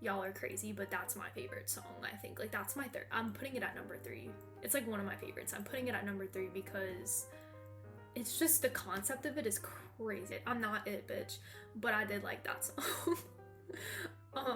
y'all are crazy, but that's my favorite song. I think like that's my third. I'm putting it at number 3. It's like one of my favorites. I'm putting it at number 3 because it's just the concept of it is crazy. I'm not it, bitch, but I did like that song.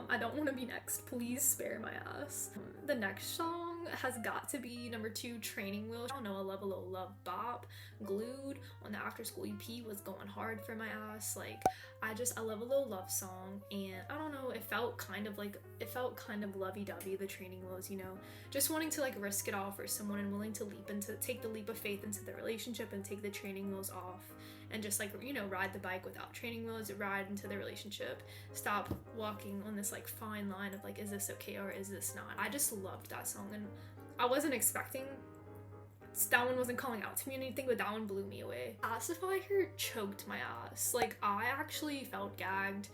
I don't want to be next. Please spare my ass. The next song has got to be number 2, Training Wheels. I don't know, I love a little Love Bop. Glued on the After School EP was going hard for my ass. Like I love a little love song, and I don't know, it felt kind of lovey-dovey, the training wheels, you know, just wanting to like risk it all for someone and willing to take the leap of faith into the relationship and take the training wheels off and just like, you know, ride the bike without training wheels, ride into the relationship, stop walking on this like fine line of like, is this okay or is this not? I just loved that song, and I wasn't expecting, that one wasn't calling out to me or anything, but that one blew me away. Pacify here choked my ass. Like I actually felt gagged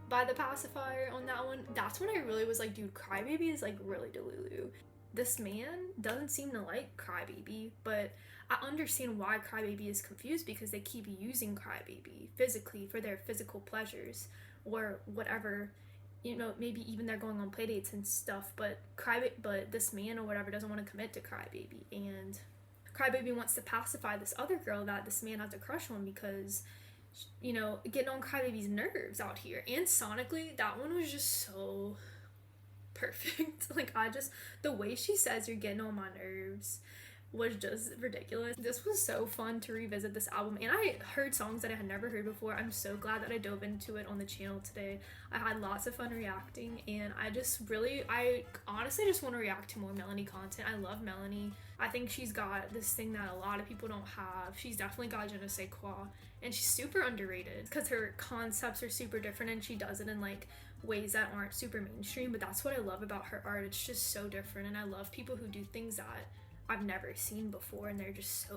by the pacifier on that one. That's when I really was like, dude, Crybaby is like really delulu. This man doesn't seem to like Crybaby, but I understand why Crybaby is confused, because they keep using Crybaby physically for their physical pleasures or whatever, you know, maybe even they're going on playdates and stuff, but this man or whatever doesn't want to commit to Crybaby, and Crybaby wants to pacify this other girl that this man has a crush on because, you know, getting on Crybaby's nerves out here. And sonically, that one was just so perfect. Like the way she says you're getting on my nerves was just ridiculous. This was so fun to revisit this album, and I heard songs that I had never heard before. I'm so glad that I dove into it on the channel today. I had lots of fun reacting, and I honestly just want to react to more Melanie content. I love Melanie. I think she's got this thing that a lot of people don't have. She's definitely got je ne sais quoi, and she's super underrated because her concepts are super different, and she does it in like ways that aren't super mainstream, but that's what I love about her art. It's just so different, and I love people who do things that I've never seen before, and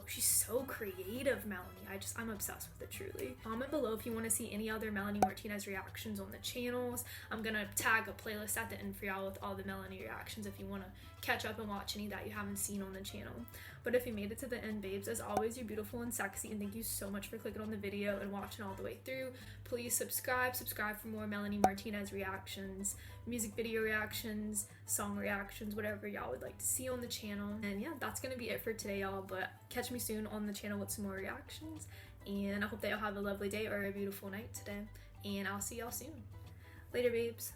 she's so creative, Melanie. I'm obsessed with it, truly. Comment below if you want to see any other Melanie Martinez reactions on the channels. I'm gonna tag a playlist at the end for y'all with all the Melanie reactions if you want to catch up and watch any that you haven't seen on the channel. But if you made it to the end, babes, as always, you're beautiful and sexy, and thank you so much for clicking on the video and watching all the way through. Please subscribe for more Melanie Martinez reactions, music video reactions, song reactions, whatever y'all would like to see on the channel. And yeah, that's gonna be it for today, y'all, but catch me soon on the channel with some more reactions, and I hope that y'all have a lovely day or a beautiful night today, and I'll see y'all soon. Later, babes.